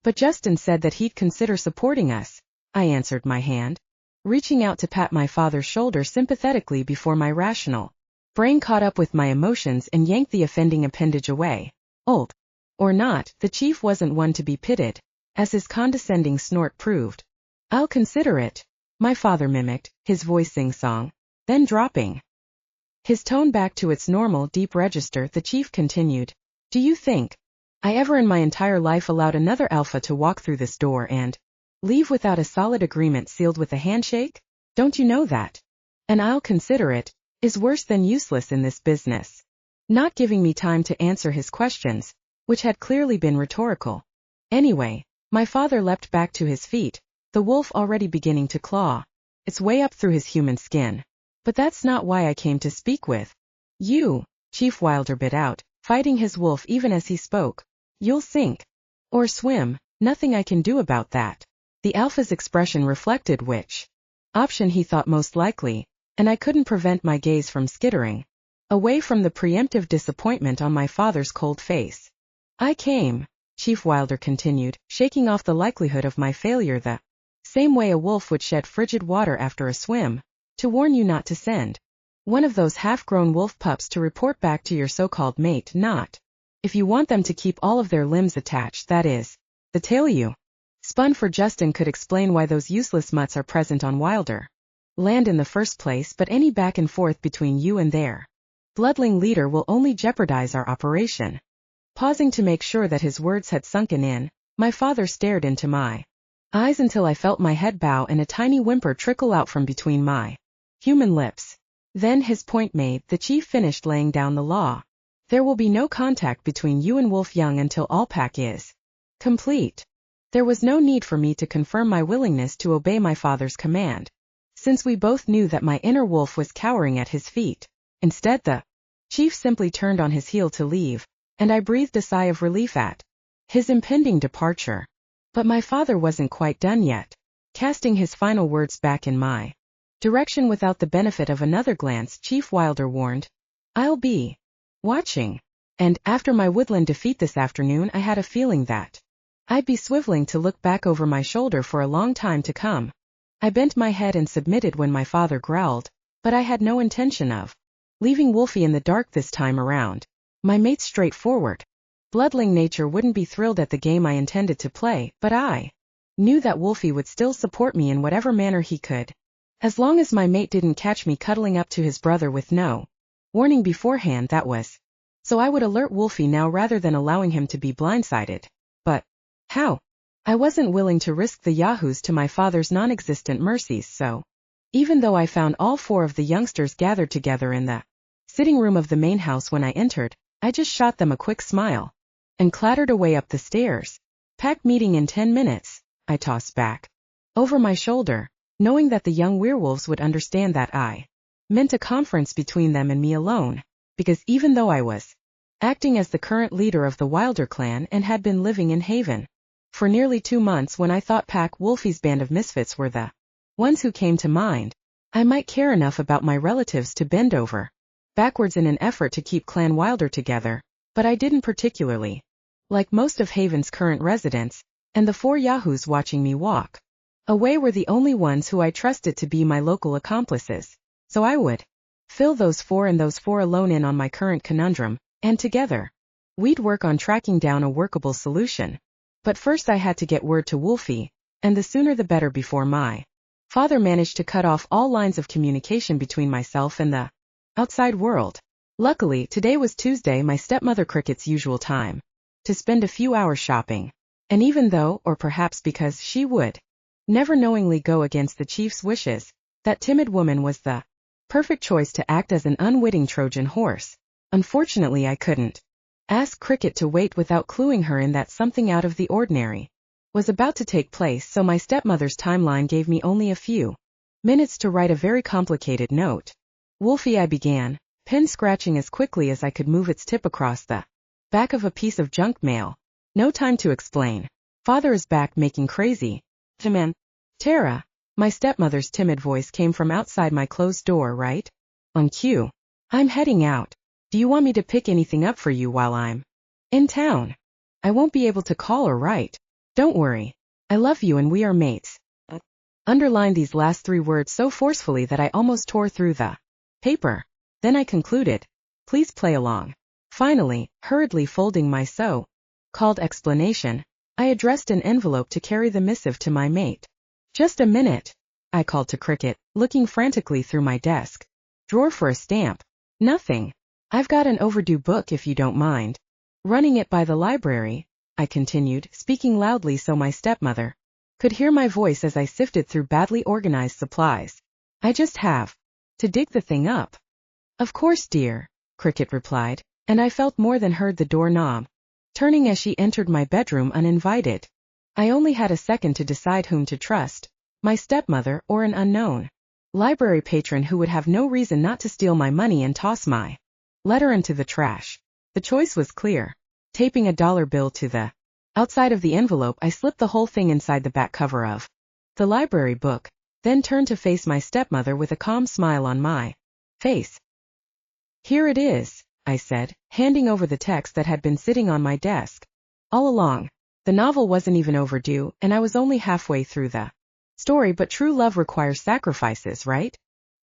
"But Justin said that he'd consider supporting us," I answered, my hand reaching out to pat my father's shoulder sympathetically before my rational brain caught up with my emotions and yanked the offending appendage away. Old or not, the chief wasn't one to be pitied, as his condescending snort proved. "I'll consider it," my father mimicked, his voice sing-song. Then dropping his tone back to its normal deep register, the chief continued, "Do you think I ever in my entire life allowed another alpha to walk through this door and leave without a solid agreement sealed with a handshake? Don't you know that? And I'll consider it is worse than useless in this business." Not giving me time to answer his questions, which had clearly been rhetorical. Anyway, my father leapt back to his feet, the wolf already beginning to claw its way up through his human skin. "But that's not why I came to speak with you," Chief Wilder bit out, fighting his wolf even as he spoke. "You'll sink or swim, nothing I can do about that." The alpha's expression reflected which option he thought most likely, and I couldn't prevent my gaze from skittering away from the preemptive disappointment on my father's cold face. "I came," Chief Wilder continued, shaking off the likelihood of my failure the same way a wolf would shed frigid water after a swim, "to warn you not to send one of those half-grown wolf pups to report back to your so-called mate, not if you want them to keep all of their limbs attached, that is, the tail you spun for Justin could explain why those useless mutts are present on Wilder land in the first place, but any back and forth between you and their bloodling leader will only jeopardize our operation." Pausing to make sure that his words had sunken in, my father stared into my eyes until I felt my head bow and a tiny whimper trickle out from between my human lips. Then, his point made, the chief finished laying down the law. "There will be no contact between you and Wolf Young until Allpack is complete." There was no need for me to confirm my willingness to obey my father's command, since we both knew that my inner wolf was cowering at his feet. Instead, the chief simply turned on his heel to leave, and I breathed a sigh of relief at his impending departure. But my father wasn't quite done yet. Casting his final words back in my direction without the benefit of another glance, Chief Wilder warned, "I'll be watching." And, after my woodland defeat this afternoon, I had a feeling that I'd be swiveling to look back over my shoulder for a long time to come. I bent my head and submitted when my father growled, but I had no intention of leaving Wolfie in the dark this time around. My mate's straightforward, bloodling nature wouldn't be thrilled at the game I intended to play, but I knew that Wolfie would still support me in whatever manner he could, as long as my mate didn't catch me cuddling up to his brother with no warning beforehand, that was. So I would alert Wolfie now rather than allowing him to be blindsided. But how? I wasn't willing to risk the yahoos to my father's non-existent mercies, so even though I found all four of the youngsters gathered together in the sitting room of the main house when I entered, I just shot them a quick smile and clattered away up the stairs. "Pack meeting in 10 minutes, I tossed back over my shoulder, knowing that the young werewolves would understand that I meant a conference between them and me alone, because even though I was acting as the current leader of the Wilder clan and had been living in Haven for nearly 2 months when I thought Pack Wolfie's band of misfits were the ones who came to mind, I might care enough about my relatives to bend over backwards in an effort to keep Clan Wilder together, but I didn't particularly like most of Haven's current residents, and the 4 yahoos watching me walk away were the only ones who I trusted to be my local accomplices, so I would fill those 4 and those 4 alone in on my current conundrum, and together we'd work on tracking down a workable solution. But first I had to get word to Wolfie, and the sooner the better before my father managed to cut off all lines of communication between myself and the outside world. Luckily, today was Tuesday, my stepmother Cricket's usual time to spend a few hours shopping, and even though, or perhaps because she would never knowingly go against the chief's wishes, that timid woman was the perfect choice to act as an unwitting Trojan horse. Unfortunately, I couldn't ask Cricket to wait without cluing her in that something out of the ordinary was about to take place, so my stepmother's timeline gave me only a few minutes to write a very complicated note. "Wolfie," I began, pen scratching as quickly as I could move its tip across the back of a piece of junk mail. "No time to explain. Father is back making crazy. Man. Tara." My stepmother's timid voice came from outside my closed door, right on cue. "I'm heading out. Do you want me to pick anything up for you while I'm in town? I won't be able to call or write. Don't worry. I love you and we are mates." Underlined these last 3 words so forcefully that I almost tore through the paper. Then I concluded, "Please play along." Finally, hurriedly folding my so-called explanation, I addressed an envelope to carry the missive to my mate. "Just a minute," I called to Cricket, looking frantically through my desk drawer for a stamp. "Nothing. I've got an overdue book if you don't mind running it by the library," I continued, speaking loudly so my stepmother could hear my voice as I sifted through badly organized supplies. "I just have to dig the thing up." "Of course, dear," Cricket replied, and I felt more than heard the doorknob turning as she entered my bedroom uninvited. I only had a second to decide whom to trust, my stepmother or an unknown library patron who would have no reason not to steal my money and toss my letter into the trash. The choice was clear. Taping a dollar bill to the outside of the envelope, I slipped the whole thing inside the back cover of the library book, then turned to face my stepmother with a calm smile on my face. "Here it is," I said, handing over the text that had been sitting on my desk all along. The novel wasn't even overdue, and I was only halfway through the story, but true love requires sacrifices, right?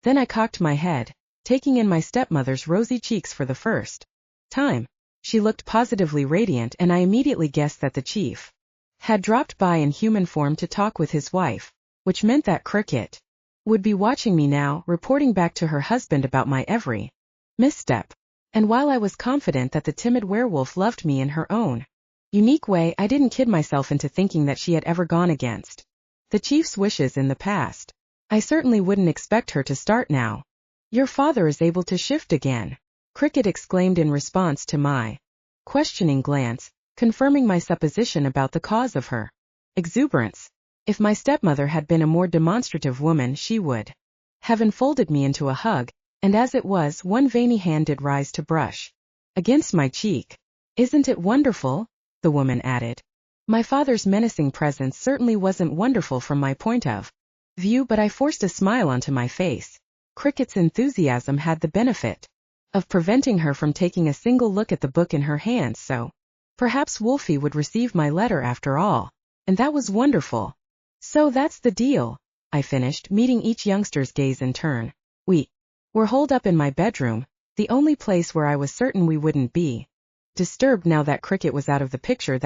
Then I cocked my head, taking in my stepmother's rosy cheeks for the first time. She looked positively radiant, and I immediately guessed that the chief had dropped by in human form to talk with his wife, which meant that Cricket would be watching me now, reporting back to her husband about my every misstep. And while I was confident that the timid werewolf loved me in her own unique way, I didn't kid myself into thinking that she had ever gone against the chief's wishes in the past. I certainly wouldn't expect her to start now. "Your father is able to shift again," Cricket exclaimed in response to my questioning glance, confirming my supposition about the cause of her exuberance. If my stepmother had been a more demonstrative woman, she would have enfolded me into a hug, and as it was, one veiny hand did rise to brush against my cheek. "Isn't it wonderful?" the woman added. My father's menacing presence certainly wasn't wonderful from my point of view, but I forced a smile onto my face. Cricket's enthusiasm had the benefit of preventing her from taking a single look at the book in her hands, so perhaps Wolfie would receive my letter after all, and that was wonderful. "So that's the deal," I finished, meeting each youngster's gaze in turn. "We were holed up in my bedroom, the only place where I was certain we wouldn't be disturbed now that Cricket was out of the picture,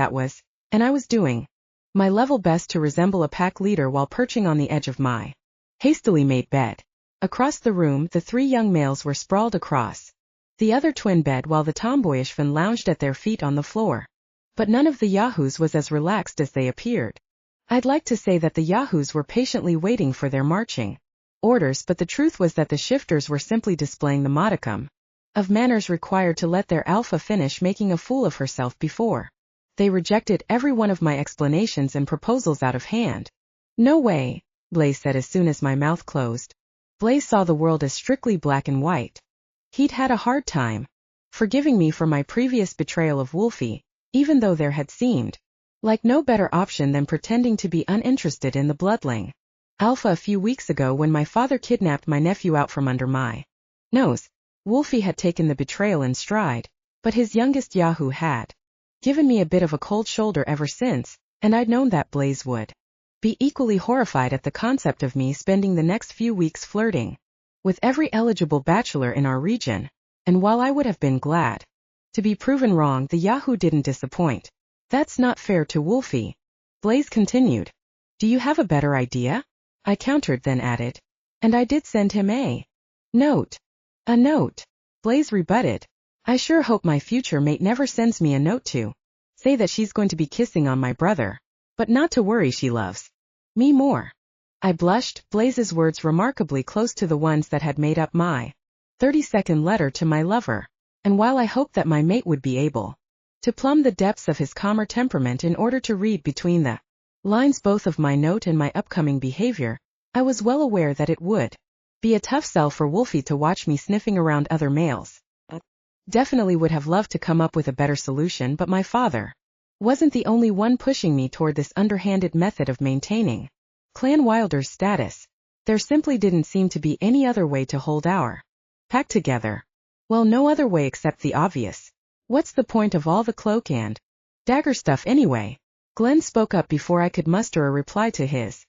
and I was doing my level best to resemble a pack leader while perching on the edge of my hastily made bed. Across the room, the three young males were sprawled across the other twin bed while the tomboyish Finn lounged at their feet on the floor. But none of the yahoos was as relaxed as they appeared. I'd like to say that the yahoos were patiently waiting for their marching orders, but the truth was that the shifters were simply displaying the modicum of manners required to let their alpha finish making a fool of herself before they rejected every one of my explanations and proposals out of hand. "No way," Blaze said as soon as my mouth closed. Blaze saw the world as strictly black and white. He'd had a hard time forgiving me for my previous betrayal of Wolfie, even though there had seemed like no better option than pretending to be uninterested in the bloodling alpha a few weeks ago when my father kidnapped my nephew out from under my nose. Wolfie had taken the betrayal in stride, but his youngest yahoo had given me a bit of a cold shoulder ever since, and I'd known that Blaze would be equally horrified at the concept of me spending the next few weeks flirting with every eligible bachelor in our region, and while I would have been glad to be proven wrong, the yahoo didn't disappoint. "That's not fair to Wolfie," Blaze continued. "Do you have a better idea?" I countered, then added, "And I did send him a note." "A note?" Blaze rebutted. "I sure hope my future mate never sends me a note to say that she's going to be kissing on my brother. But not to worry, she loves me more." I blushed, Blaze's words remarkably close to the ones that had made up my 30-second letter to my lover, and while I hoped that my mate would be able to plumb the depths of his calmer temperament in order to read between the lines both of my note and my upcoming behavior, I was well aware that it would be a tough sell for Wolfie to watch me sniffing around other males. Definitely would have loved to come up with a better solution, but my father wasn't the only one pushing me toward this underhanded method of maintaining Clan Wilder's status. There simply didn't seem to be any other way to hold our pack together. Well, no other way except the obvious. What's the point of all the cloak and dagger stuff anyway? Glenn spoke up before I could muster a reply to his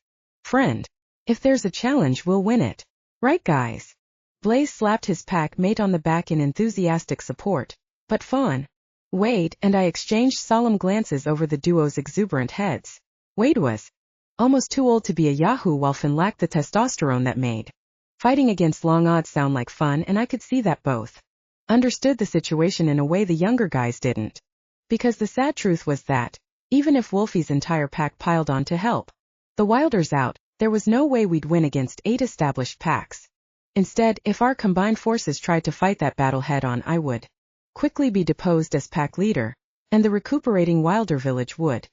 friend. "If there's a challenge, we'll win it. Right, guys?" Blaze slapped his pack mate on the back in enthusiastic support, but Fawn, Wade, and I exchanged solemn glances over the duo's exuberant heads. Wade was almost too old to be a yahoo, while Finn lacked the testosterone that made fighting against long odds sound like fun, and I could see that both understood the situation in a way the younger guys didn't. Because the sad truth was that, even if Wolfie's entire pack piled on to help the Wilders out, there was no way we'd win against 8 established packs. Instead, if our combined forces tried to fight that battle head-on, I would quickly be deposed as pack leader, and the recuperating Wilder village would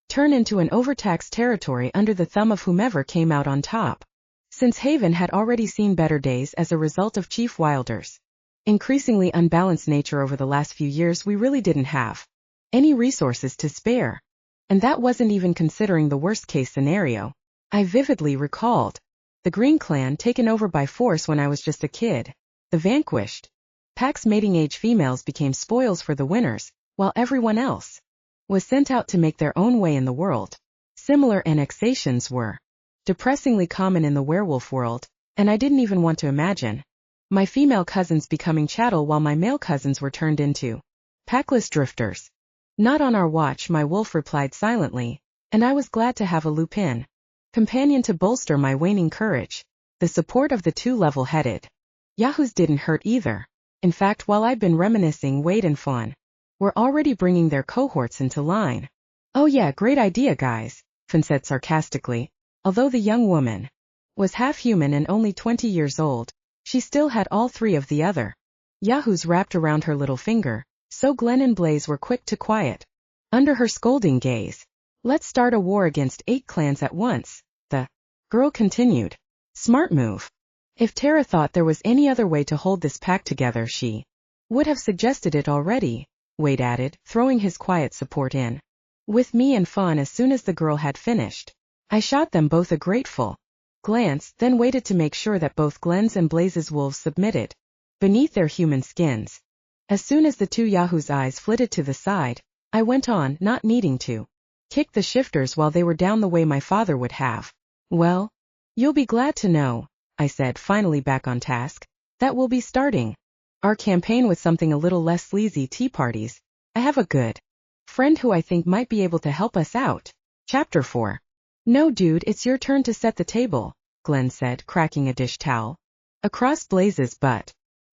turn into an overtaxed territory under the thumb of whomever came out on top. Since Haven had already seen better days as a result of Chief Wilder's increasingly unbalanced nature over the last few years, we really didn't have any resources to spare. And that wasn't even considering the worst-case scenario. I vividly recalled the Green Clan taken over by force when I was just a kid. The vanquished pack's mating-age females became spoils for the winners, while everyone else was sent out to make their own way in the world. Similar annexations were depressingly common in the werewolf world, and I didn't even want to imagine my female cousins becoming chattel while my male cousins were turned into packless drifters. "Not on our watch," my wolf replied silently, and I was glad to have a Lupin companion to bolster my waning courage. The support of the two level-headed yahoos didn't hurt either. In fact, while I'd been reminiscing, Wade and Fawn were already bringing their cohorts into line. "Oh yeah, great idea, guys," Finn said sarcastically. Although the young woman was half-human and only 20 years old, she still had all 3 of the other yahoos wrapped around her little finger, so Glenn and Blaze were quick to quiet under her scolding gaze. Let's start a war against 8 clans at once, the girl continued. Smart move. If Tara thought there was any other way to hold this pack together, she would have suggested it already, Wade added, throwing his quiet support in. With me and Fawn as soon as the girl had finished. I shot them both a grateful glance, then waited to make sure that both Glenn's and Blaze's wolves submitted beneath their human skins. As soon as the 2 Yahoo's eyes flitted to the side, I went on, not needing to kick the shifters while they were down the way my father would have. Well, you'll be glad to know, I said, finally back on task, that we'll be starting our campaign with something a little less sleazy: tea parties. I have a good friend who I think might be able to help us out. Chapter 4. No dude, it's your turn to set the table, Glenn said, cracking a dish towel across Blaze's butt.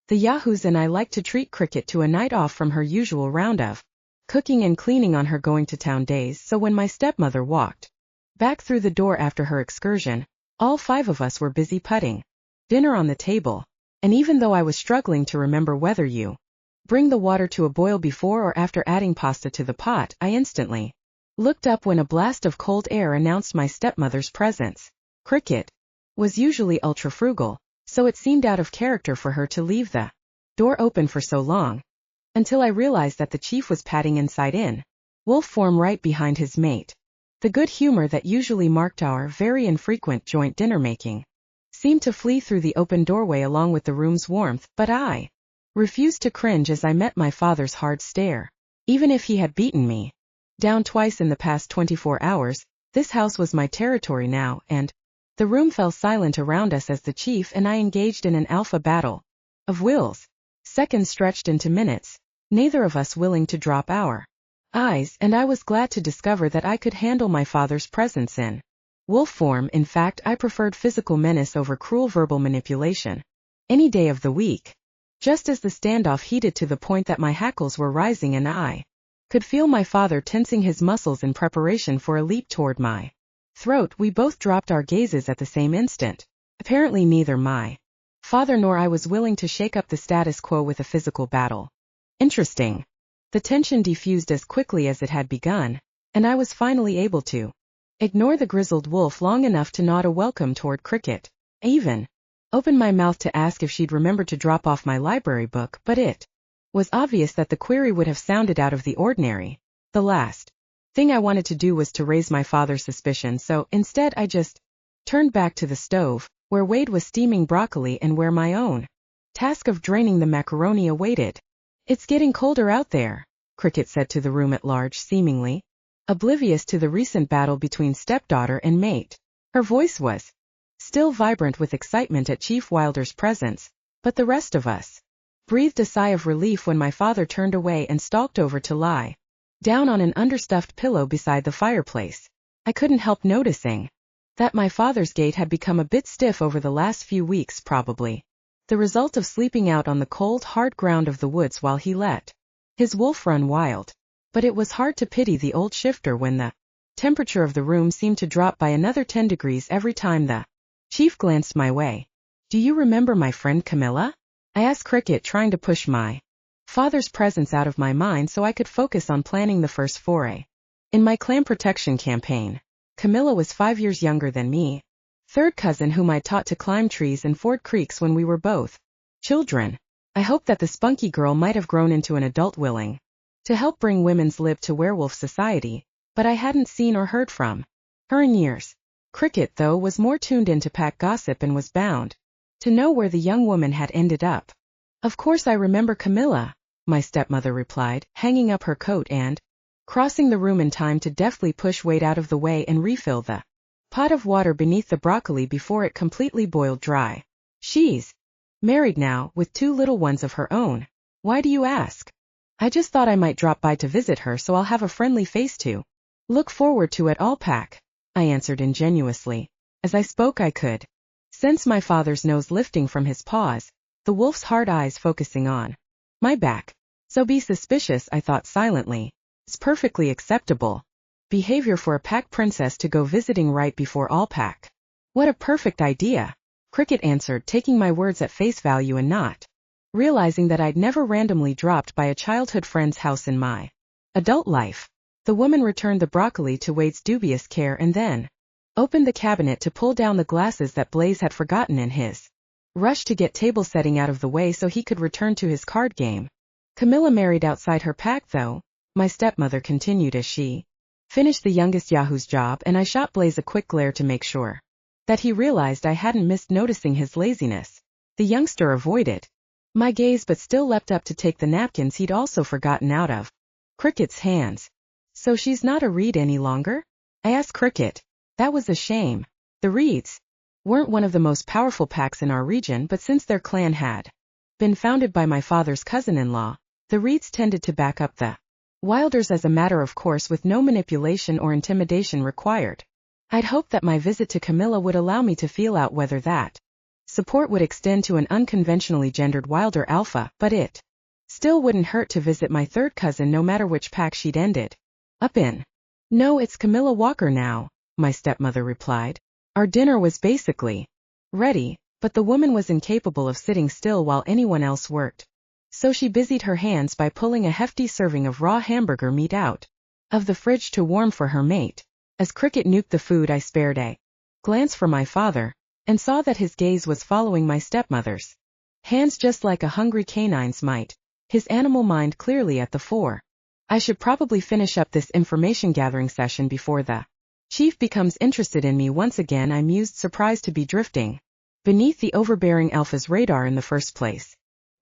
The Yahoos and I like to treat Cricket to a night off from her usual round of cooking and cleaning on her going to town days, so when my stepmother walked back through the door after her excursion, all 5 of us were busy putting dinner on the table, and even though I was struggling to remember whether you bring the water to a boil before or after adding pasta to the pot, I instantly looked up when a blast of cold air announced my stepmother's presence. Cricket was usually ultra-frugal, so it seemed out of character for her to leave the door open for so long, until I realized that the chief was padding inside in wolf form right behind his mate. The good humor that usually marked our very infrequent joint dinner-making seemed to flee through the open doorway along with the room's warmth, but I refused to cringe as I met my father's hard stare. Even if he had beaten me down twice in the past 24 hours, this house was my territory now, and the room fell silent around us as the chief and I engaged in an alpha battle of wills. Seconds stretched into minutes, neither of us willing to drop our eyes, and I was glad to discover that I could handle my father's presence in wolf form. In fact, I preferred physical menace over cruel verbal manipulation any day of the week. Just as the standoff heated to the point that my hackles were rising and I could feel my father tensing his muscles in preparation for a leap toward my throat, we both dropped our gazes at the same instant. Apparently neither my father nor I was willing to shake up the status quo with a physical battle. Interesting. The tension diffused as quickly as it had begun, and I was finally able to ignore the grizzled wolf long enough to nod a welcome toward Cricket. I even opened my mouth to ask if she'd remember to drop off my library book, but it was obvious that the query would have sounded out of the ordinary. The last thing I wanted to do was to raise my father's suspicion, so instead I just turned back to the stove, where Wade was steaming broccoli and where my own task of draining the macaroni awaited. It's getting colder out there, Cricket said to the room at large, seemingly oblivious to the recent battle between stepdaughter and mate. Her voice was still vibrant with excitement at Chief Wilder's presence, but the rest of us breathed a sigh of relief when my father turned away and stalked over to lie down on an understuffed pillow beside the fireplace. I couldn't help noticing that my father's gait had become a bit stiff over the last few weeks, probably the result of sleeping out on the cold, hard ground of the woods while he let his wolf run wild. But it was hard to pity the old shifter when the temperature of the room seemed to drop by another 10 degrees every time the chief glanced my way. Do you remember my friend Camilla? I asked Cricket, trying to push my father's presence out of my mind so I could focus on planning the first foray in my clan protection campaign. Camilla was 5 years younger than me, third cousin whom I taught to climb trees and ford creeks when we were both children. I hoped that the spunky girl might have grown into an adult willing to help bring women's lib to werewolf society, but I hadn't seen or heard from her in years. Cricket, though, was more tuned into pack gossip and was bound to know where the young woman had ended up. Of course I remember Camilla, my stepmother replied, hanging up her coat and crossing the room in time to deftly push Wade out of the way and refill the pot of water beneath the broccoli before it completely boiled dry. She's married now, with 2 little ones of her own. Why do you ask? I just thought I might drop by to visit her, so I'll have a friendly face to look forward to at all pack, I answered ingenuously. As I spoke I could sense my father's nose lifting from his paws, the wolf's hard eyes focusing on my back. So be suspicious, I thought silently. It's perfectly acceptable behavior for a pack princess to go visiting right before all pack. What a perfect idea, Cricket answered, taking my words at face value and not realizing that I'd never randomly dropped by a childhood friend's house in my adult life. The woman returned the broccoli to Wade's dubious care and then opened the cabinet to pull down the glasses that Blaze had forgotten in his rush to get table setting out of the way so he could return to his card game. Camilla married outside her pack though, my stepmother continued as she finished the youngest Yahoo's job, and I shot Blaze a quick glare to make sure that he realized I hadn't missed noticing his laziness. The youngster avoided my gaze but still leapt up to take the napkins he'd also forgotten out of Cricket's hands. So she's not a Reed any longer? I asked Cricket. That was a shame. The Reeds weren't one of the most powerful packs in our region, but since their clan had been founded by my father's cousin-in-law, the Reeds tended to back up the Wilders as a matter of course with no manipulation or intimidation required. I'd hoped that my visit to Camilla would allow me to feel out whether that support would extend to an unconventionally gendered Wilder alpha, but it still wouldn't hurt to visit my third cousin no matter which pack she'd ended up in. No, it's Camilla Walker now, my stepmother replied. Our dinner was basically ready, but the woman was incapable of sitting still while anyone else worked. So she busied her hands by pulling a hefty serving of raw hamburger meat out of the fridge to warm for her mate. As Cricket nuked the food, I spared a glance for my father, and saw that his gaze was following my stepmother's hands just like a hungry canine's might, his animal mind clearly at the fore. I should probably finish up this information gathering session before the chief becomes interested in me once again, I mused, surprised to be drifting beneath the overbearing alpha's radar in the first place.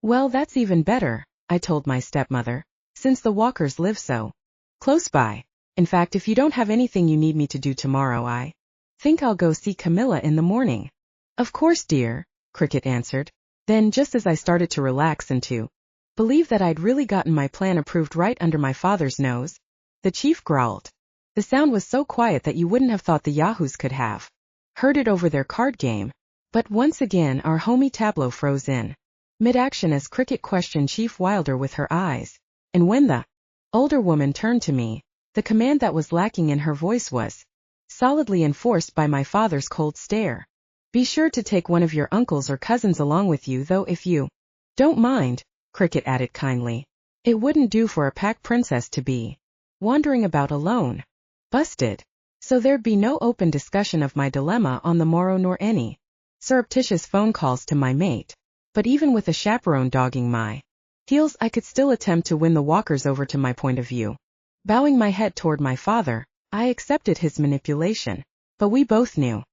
Well, that's even better, I told my stepmother, since the Walkers live so close by. In fact, if you don't have anything you need me to do tomorrow, I think I'll go see Camilla in the morning. Of course, dear, Cricket answered. Then, just as I started to relax and to believe that I'd really gotten my plan approved right under my father's nose, the chief growled. The sound was so quiet that you wouldn't have thought the Yahoos could have heard it over their card game. But once again our homie Tableau froze in mid-action as Cricket questioned Chief Wilder with her eyes. And when the older woman turned to me, the command that was lacking in her voice was solidly enforced by my father's cold stare. Be sure to take one of your uncles or cousins along with you though, if you don't mind, Cricket added kindly. It wouldn't do for a pack princess to be wandering about alone. Busted. So there'd be no open discussion of my dilemma on the morrow nor any surreptitious phone calls to my mate. But even with a chaperone dogging my heels, I could still attempt to win the Walkers over to my point of view. Bowing my head toward my father, I accepted his manipulation. But we both knew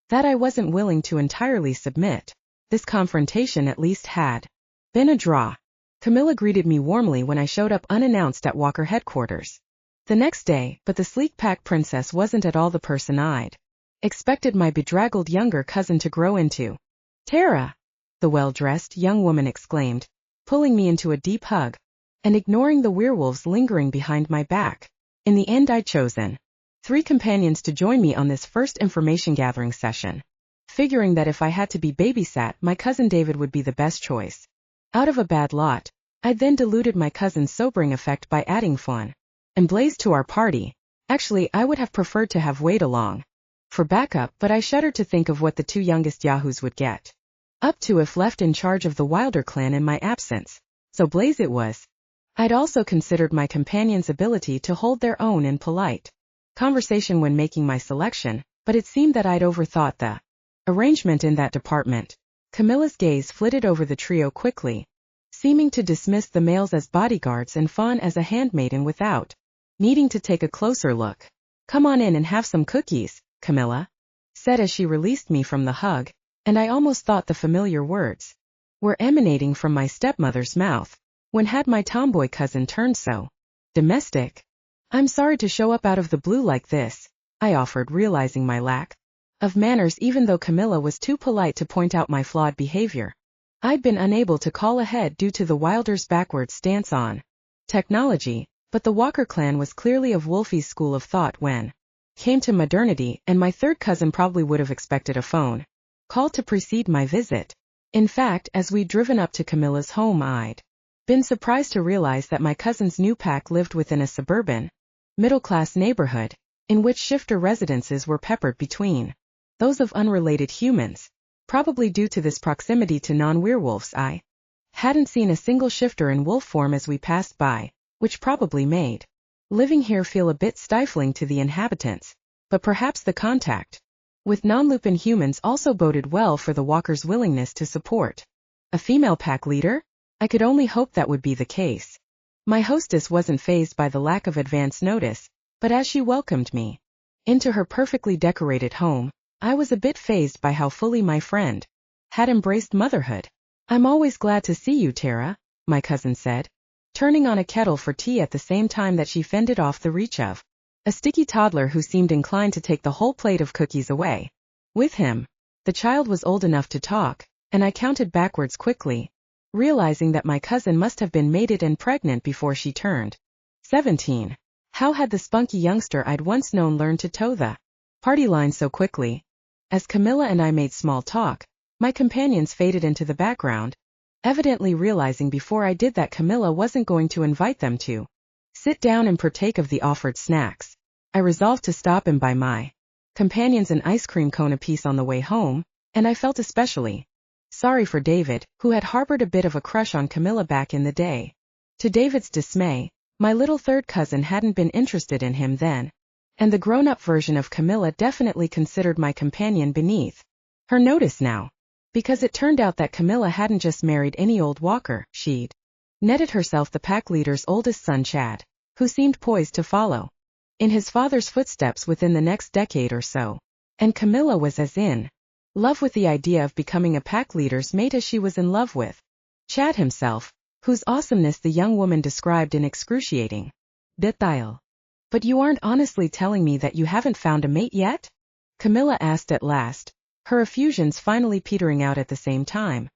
that I wasn't willing to entirely submit. This confrontation at least had been a draw. Camilla greeted me warmly when I showed up unannounced at Walker headquarters the next day, but the sleek pack princess wasn't at all the person I'd expected my bedraggled younger cousin to grow into. Tara, the well-dressed young woman exclaimed, pulling me into a deep hug and ignoring the werewolves lingering behind my back. In the end, I'd chosen 3 companions to join me on this first information gathering session, figuring that if I had to be babysat, my cousin David would be the best choice. Out of a bad lot, I'd then diluted my cousin's sobering effect by adding Fawn and Blaze to our party. Actually, I would have preferred to have Wade along for backup, but I shuddered to think of what the 2 youngest Yahoos would get up to if left in charge of the Wilder clan in my absence. So Blaze it was. I'd also considered my companion's ability to hold their own in polite conversation when making my selection, but it seemed that I'd overthought the arrangement in that department. Camilla's gaze flitted over the trio quickly, seeming to dismiss the males as bodyguards and Fawn as a handmaiden without needing to take a closer look. Come on in and have some cookies, Camilla said as she released me from the hug, and I almost thought the familiar words were emanating from my stepmother's mouth. When had my tomboy cousin turned so domestic? I'm sorry to show up out of the blue like this, I offered, realizing my lack of manners even though Camilla was too polite to point out my flawed behavior. I'd been unable to call ahead due to the Wilders' backward stance on technology, but the Walker clan was clearly of Wolfie's school of thought when came to modernity, and my third cousin probably would have expected a phone call to precede my visit. In fact, as we'd driven up to Camilla's home, I'd been surprised to realize that my cousin's new pack lived within a suburban, middle-class neighborhood, in which shifter residences were peppered between those of unrelated humans. Probably due to this proximity to non-werewolves, I hadn't seen a single shifter in wolf form as we passed by, which probably made living here feel a bit stifling to the inhabitants, but perhaps the contact with non-lupin humans also boded well for the walkers' willingness to support a female pack leader. I could only hope that would be the case. My hostess wasn't fazed by the lack of advance notice, but as she welcomed me into her perfectly decorated home, I was a bit fazed by how fully my friend had embraced motherhood. "I'm always glad to see you, Tara," my cousin said, turning on a kettle for tea at the same time that she fended off the reach of a sticky toddler who seemed inclined to take the whole plate of cookies away with him. The child was old enough to talk, and I counted backwards quickly, realizing that my cousin must have been mated and pregnant before she turned 17. How had the spunky youngster I'd once known learned to toe the party line so quickly? As Camilla and I made small talk, my companions faded into the background, evidently realizing before I did that Camilla wasn't going to invite them to sit down and partake of the offered snacks. I resolved to stop and buy my companions an ice cream cone apiece on the way home, and I felt especially sorry for David, who had harbored a bit of a crush on Camilla back in the day. To David's dismay, my little third cousin hadn't been interested in him then, and the grown-up version of Camilla definitely considered my companion beneath her notice now, because it turned out that Camilla hadn't just married any old walker, she'd netted herself the pack leader's oldest son Chad, who seemed poised to follow in his father's footsteps within the next decade or so, and Camilla was as in love with the idea of becoming a pack leader's mate as she was in love with Chad himself, whose awesomeness the young woman described in excruciating detail. "But you aren't honestly telling me that you haven't found a mate yet?" Camilla asked at last, her effusions finally petering out at the same time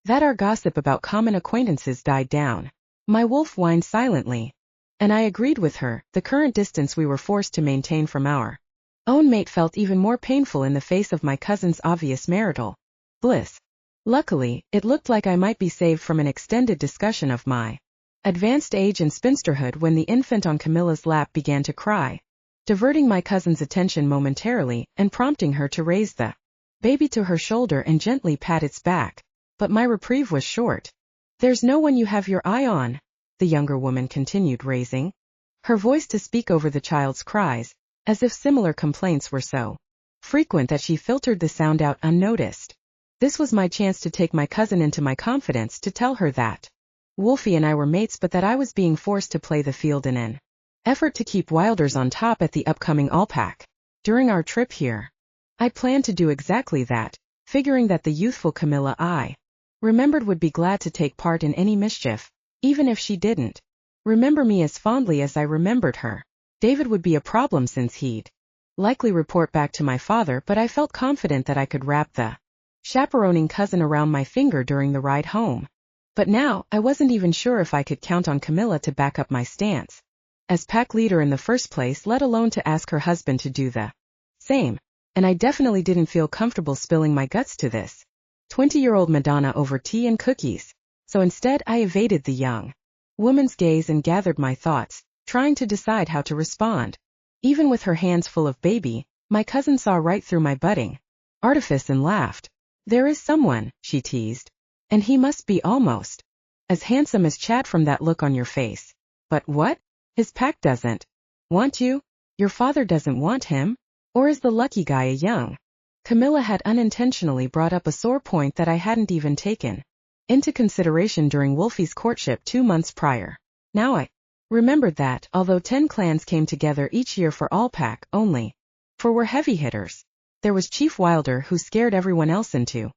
that our gossip about common acquaintances died down. My wolf whined silently, and I agreed with her. The current distance we were forced to maintain from our own mate felt even more painful in the face of my cousin's obvious marital bliss. Luckily, it looked like I might be saved from an extended discussion of my advanced age and spinsterhood when the infant on Camilla's lap began to cry, diverting my cousin's attention momentarily and prompting her to raise the baby to her shoulder and gently pat its back. But my reprieve was short. "There's no one you have your eye on," the younger woman continued, raising her voice to speak over the child's cries, as if similar complaints were so frequent that she filtered the sound out unnoticed. This was my chance to take my cousin into my confidence, to tell her that Wolfie and I were mates, but that I was being forced to play the field in an effort to keep Wilders on top at the upcoming Allpack. During our trip here, I planned to do exactly that, figuring that the youthful Camilla I remembered would be glad to take part in any mischief, even if she didn't remember me as fondly as I remembered her. David would be a problem since he'd likely report back to my father, but I felt confident that I could wrap the chaperoning cousin around my finger during the ride home. But now, I wasn't even sure if I could count on Camilla to back up my stance as pack leader in the first place, let alone to ask her husband to do the same, and I definitely didn't feel comfortable spilling my guts to this 20-year-old Madonna over tea and cookies. So instead I evaded the young woman's gaze and gathered my thoughts, trying to decide how to respond. Even with her hands full of baby, my cousin saw right through my budding artifice and laughed. "There is someone," she teased, "and he must be almost as handsome as Chad from that look on your face." "But what? His pack doesn't want you? Your father doesn't want him? Or is the lucky guy a young?" Camilla had unintentionally brought up a sore point that I hadn't even taken into consideration during Wolfie's courtship 2 months prior. Now I remembered that, although 10 clans came together each year for Allpack, only 4 were heavy hitters. There was Chief Wilder, who scared everyone else into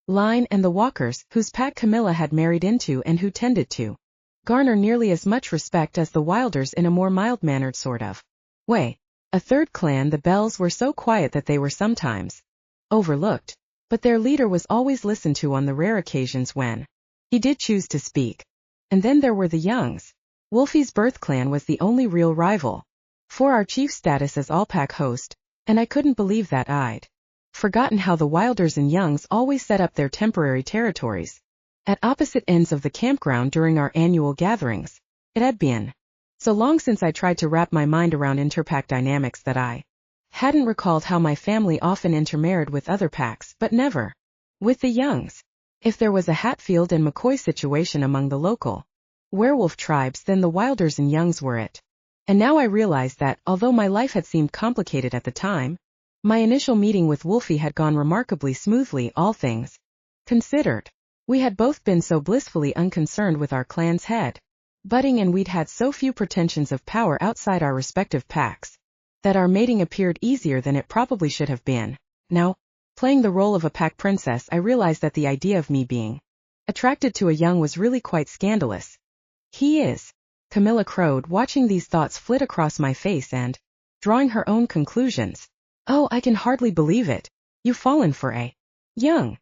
line, and the Walkers, whose pack Camilla had married into and who tended to garner nearly as much respect as the Wilders in a more mild-mannered sort of way. A third clan, the Bells, were so quiet that they were sometimes overlooked, but their leader was always listened to on the rare occasions when he did choose to speak. And then there were the Youngs. Wolfie's birth clan was the only real rival for our chief status as Allpack host, and I couldn't believe that I'd forgotten how the Wilders and Youngs always set up their temporary territories at opposite ends of the campground during our annual gatherings. It had been so long since I tried to wrap my mind around interpack dynamics that I hadn't recalled how my family often intermarried with other packs, but never with the Youngs. If there was a Hatfield and McCoy situation among the local werewolf tribes, then the Wilders and Youngs were it. And now I realized that, although my life had seemed complicated at the time, my initial meeting with Wolfie had gone remarkably smoothly, all things considered. We had both been so blissfully unconcerned with our clan's head butting, and we'd had so few pretensions of power outside our respective packs, that our mating appeared easier than it probably should have been. Now, playing the role of a pack princess, I realized that the idea of me being attracted to a young was really quite scandalous. He is, Camilla crowed, watching these thoughts flit across my face and drawing her own conclusions. Oh, I can hardly believe it. You've fallen for a young.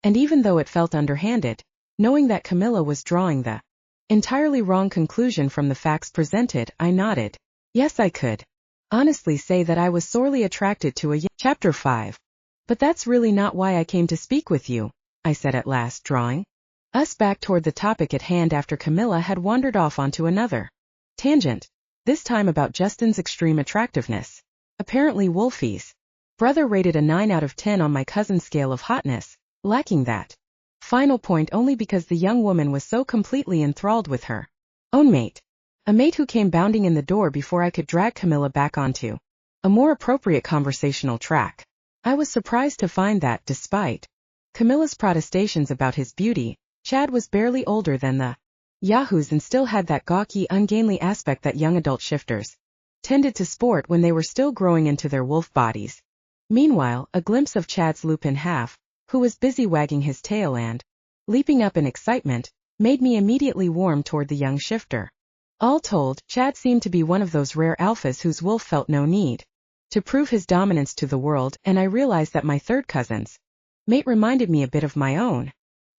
And even though it felt underhanded, knowing that Camilla was drawing the entirely wrong conclusion from the facts presented, I nodded. Yes, I could honestly say that I was sorely attracted to a young. Chapter 5. But that's really not why I came to speak with you, I said at last, drawing us back toward the topic at hand after Camilla had wandered off onto another tangent, this time about Justin's extreme attractiveness. Apparently Wolfie's brother rated a 9 out of 10 on my cousin's scale of hotness, lacking that final point only because the young woman was so completely enthralled with her own mate. A mate who came bounding in the door before I could drag Camilla back onto a more appropriate conversational track. I was surprised to find that, despite Camilla's protestations about his beauty, Chad was barely older than the yahoos and still had that gawky, ungainly aspect that young adult shifters tended to sport when they were still growing into their wolf bodies. Meanwhile, a glimpse of Chad's lupin half, who was busy wagging his tail and leaping up in excitement, made me immediately warm toward the young shifter. All told, Chad seemed to be one of those rare alphas whose wolf felt no need to prove his dominance to the world, and I realized that my third cousin's mate reminded me a bit of my own.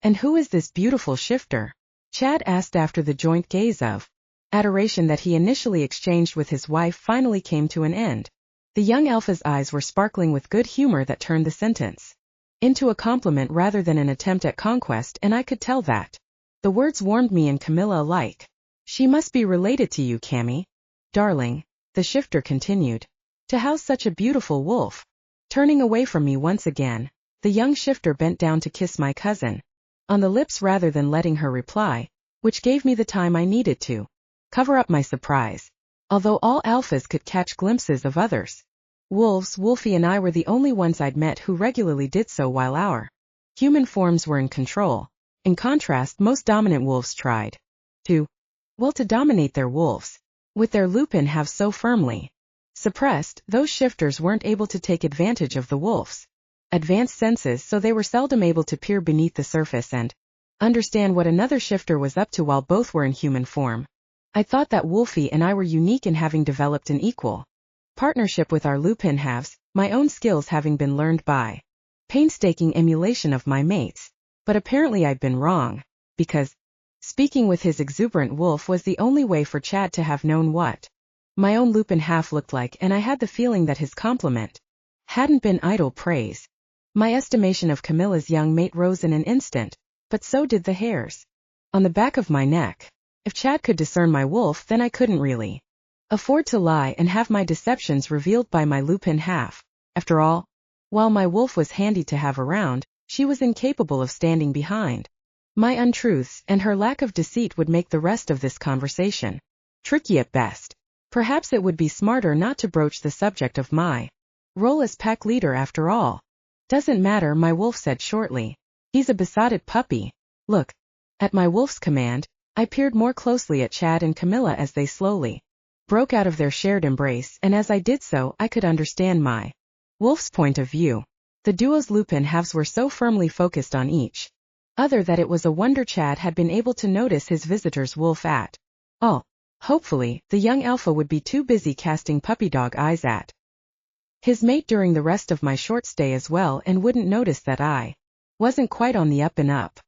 And who is this beautiful shifter? Chad asked after the joint gaze of adoration that he initially exchanged with his wife finally came to an end. The young alpha's eyes were sparkling with good humor that turned the sentence into a compliment rather than an attempt at conquest, and I could tell that the words warmed me and Camilla alike. She must be related to you, Cammy. Darling, the shifter continued, to house such a beautiful wolf. Turning away from me once again, the young shifter bent down to kiss my cousin on the lips rather than letting her reply, which gave me the time I needed to cover up my surprise. Although all alphas could catch glimpses of others' wolves, Wolfie and I were the only ones I'd met who regularly did so while our human forms were in control. In contrast, most dominant wolves tried to dominate their wolves with their lupin halves so firmly suppressed. Those shifters weren't able to take advantage of the wolf's advanced senses, so they were seldom able to peer beneath the surface and understand what another shifter was up to while both were in human form. I thought that Wolfie and I were unique in having developed an equal partnership with our lupin halves, my own skills having been learned by painstaking emulation of my mates. But apparently I'd been wrong, because speaking with his exuberant wolf was the only way for Chad to have known what my own lupin half looked like, and I had the feeling that his compliment hadn't been idle praise. My estimation of Camilla's young mate rose in an instant, but so did the hairs on the back of my neck. If Chad could discern my wolf, then I couldn't really afford to lie and have my deceptions revealed by my lupin half. After all, while my wolf was handy to have around, she was incapable of standing behind my untruths, and her lack of deceit would make the rest of this conversation tricky at best. Perhaps it would be smarter not to broach the subject of my role as pack leader after all. Doesn't matter, my wolf said shortly. He's a besotted puppy. Look. At my wolf's command, I peered more closely at Chad and Camilla as they slowly broke out of their shared embrace, and as I did so, I could understand my wolf's point of view. The duo's lupin halves were so firmly focused on each other that it was a wonder Chad had been able to notice his visitor's wolf at all. Hopefully, the young alpha would be too busy casting puppy dog eyes at his mate during the rest of my short stay as well, and wouldn't notice that I wasn't quite on the up and up.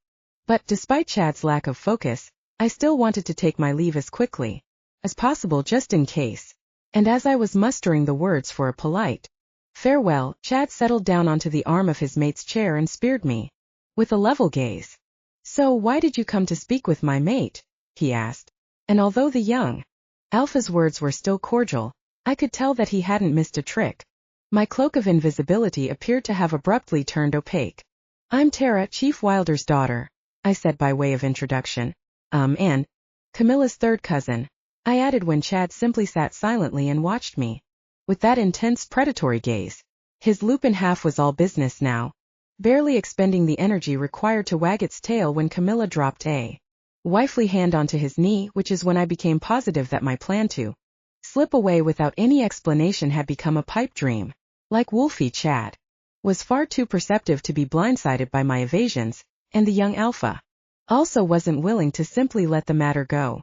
But despite Chad's lack of focus, I still wanted to take my leave as quickly as possible just in case. And as I was mustering the words for a polite farewell, Chad settled down onto the arm of his mate's chair and speared me with a level gaze. So why did you come to speak with my mate? He asked. And although the young alpha's words were still cordial, I could tell that he hadn't missed a trick. My cloak of invisibility appeared to have abruptly turned opaque. I'm Tara, Chief Wilder's daughter, I said by way of introduction. And Camilla's third cousin. I added when Chad simply sat silently and watched me. With that intense predatory gaze. His lupin half was all business now, barely expending the energy required to wag its tail when Camilla dropped a wifely hand onto his knee, which is when I became positive that my plan to slip away without any explanation had become a pipe dream. Like Wolfie, Chad was far too perceptive to be blindsided by my evasions, and the young alpha also wasn't willing to simply let the matter go.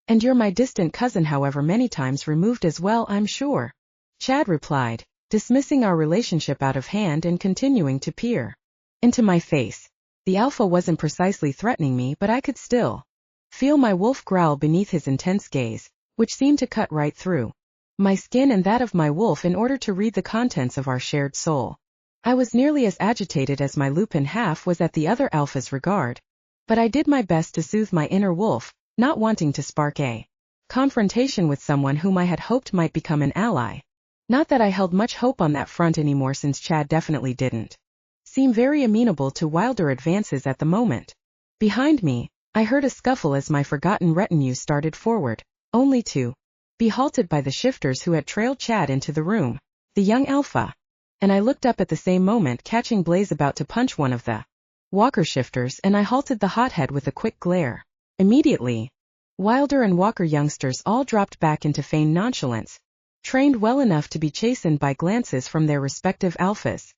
And you're my distant cousin, however many times removed as well, I'm sure, Chad replied, dismissing our relationship out of hand and continuing to peer into my face. The alpha wasn't precisely threatening me, but I could still feel my wolf growl beneath his intense gaze, which seemed to cut right through my skin and that of my wolf in order to read the contents of our shared soul. I was nearly as agitated as my lupin half was at the other alpha's regard, but I did my best to soothe my inner wolf, not wanting to spark a confrontation with someone whom I had hoped might become an ally. Not that I held much hope on that front anymore, since Chad definitely didn't seem very amenable to wilder advances at the moment. Behind me, I heard a scuffle as my forgotten retinue started forward, only to be halted by the shifters who had trailed Chad into the room. The young alpha. And I looked up at the same moment, catching Blaze about to punch one of the Walker shifters, and I halted the hothead with a quick glare. Immediately, Wilder and Walker youngsters all dropped back into feigned nonchalance, trained well enough to be chastened by glances from their respective alphas.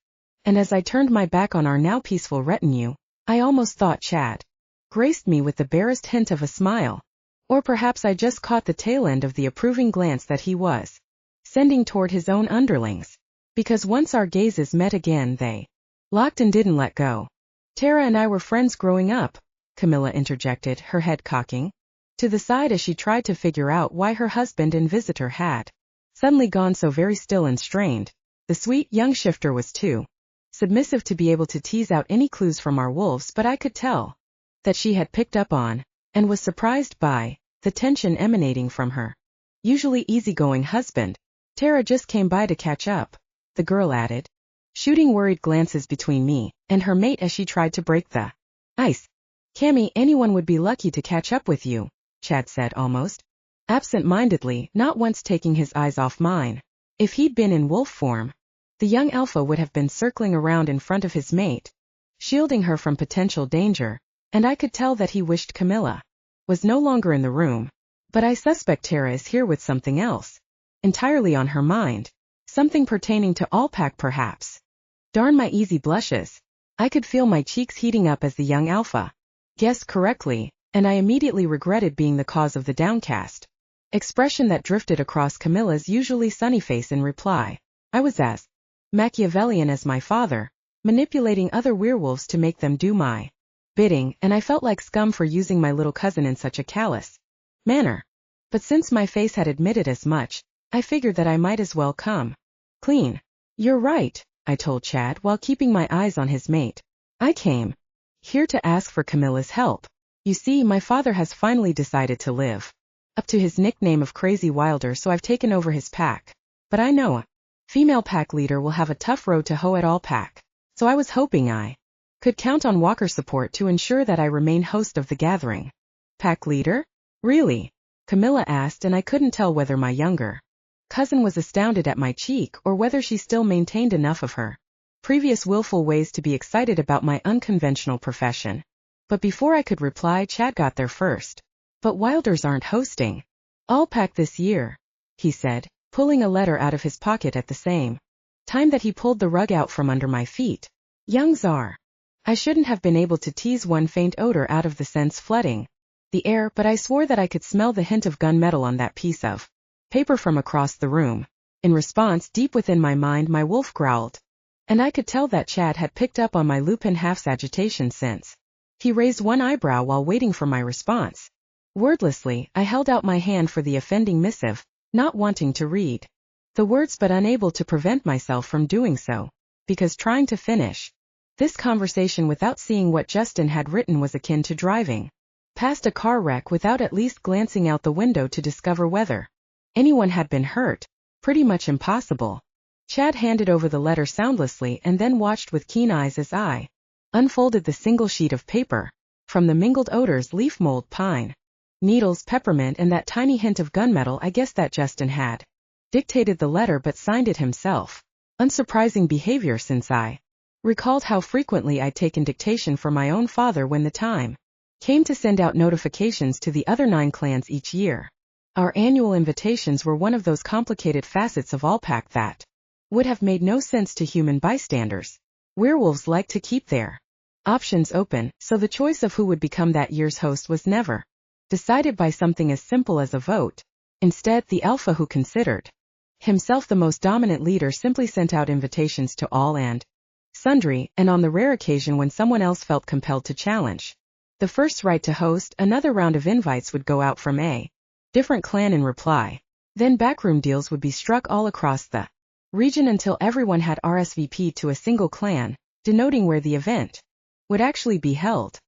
And as I turned my back on our now peaceful retinue, I almost thought Chad graced me with the barest hint of a smile. Or perhaps I just caught the tail end of the approving glance that he was sending toward his own underlings. Because once our gazes met again, they locked and didn't let go. Tara and I were friends growing up, Camilla interjected, her head cocking to the side as she tried to figure out why her husband and visitor had suddenly gone so very still and strained. The sweet young shifter was too submissive to be able to tease out any clues from our wolves, but I could tell that she had picked up on, and was surprised by, the tension emanating from her usually easygoing husband. Tara just came by to catch up, the girl added, shooting worried glances between me and her mate as she tried to break the ice. Cammy, anyone would be lucky to catch up with you, Chad said almost absent-mindedly, not once taking his eyes off mine. If he'd been in wolf form, the young alpha would have been circling around in front of his mate, shielding her from potential danger, and I could tell that he wished Camilla was no longer in the room. But I suspect Tara is here with something else entirely on her mind, something pertaining to Allpack perhaps. Darn my easy blushes. I could feel my cheeks heating up as the young alpha guessed correctly, and I immediately regretted being the cause of the downcast expression that drifted across Camilla's usually sunny face in reply. I was as Machiavellian as my father, manipulating other werewolves to make them do my bidding, and I felt like scum for using my little cousin in such a callous manner. But since my face had admitted as much, I figured that I might as well come clean. You're right, I told Chad while keeping my eyes on his mate. I came here to ask for Camilla's help. You see, my father has finally decided to live up to his nickname of Crazy Wilder, so I've taken over his pack. But I know a female pack leader will have a tough road to hoe at Allpack, so I was hoping I could count on Walker support to ensure that I remain host of the gathering. Pack leader? Really? Camilla asked, and I couldn't tell whether my younger cousin was astounded at my cheek or whether she still maintained enough of her previous willful ways to be excited about my unconventional profession. But before I could reply, Chad got there first. But Wilders aren't hosting Allpack this year, he said, pulling a letter out of his pocket at the same time that he pulled the rug out from under my feet. Young Czar. I shouldn't have been able to tease one faint odor out of the scents flooding the air, but I swore that I could smell the hint of gunmetal on that piece of paper from across the room. In response, deep within my mind, my wolf growled, and I could tell that Chad had picked up on my lupin half's agitation since he raised one eyebrow while waiting for my response. Wordlessly, I held out my hand for the offending missive, not wanting to read the words but unable to prevent myself from doing so, because trying to finish this conversation without seeing what Justin had written was akin to driving past a car wreck without at least glancing out the window to discover whether anyone had been hurt. Pretty much impossible. Chad handed over the letter soundlessly and then watched with keen eyes as I unfolded the single sheet of paper. From the mingled odors, leaf mold, pine, needles, peppermint, and that tiny hint of gunmetal. I guess that Justin had dictated the letter but signed it himself. Unsurprising behavior since I recalled how frequently I'd taken dictation for my own father when the time came to send out notifications to the other 9 clans each year. Our annual invitations were one of those complicated facets of Alpac that would have made no sense to human bystanders. Werewolves like to keep their options open, so the choice of who would become that year's host was never decided by something as simple as a vote. Instead, the alpha, who considered himself the most dominant leader, simply sent out invitations to all and sundry, and on the rare occasion when someone else felt compelled to challenge the first right to host, another round of invites would go out from a different clan in reply. Then backroom deals would be struck all across the region until everyone had RSVP'd to a single clan, denoting where the event would actually be held.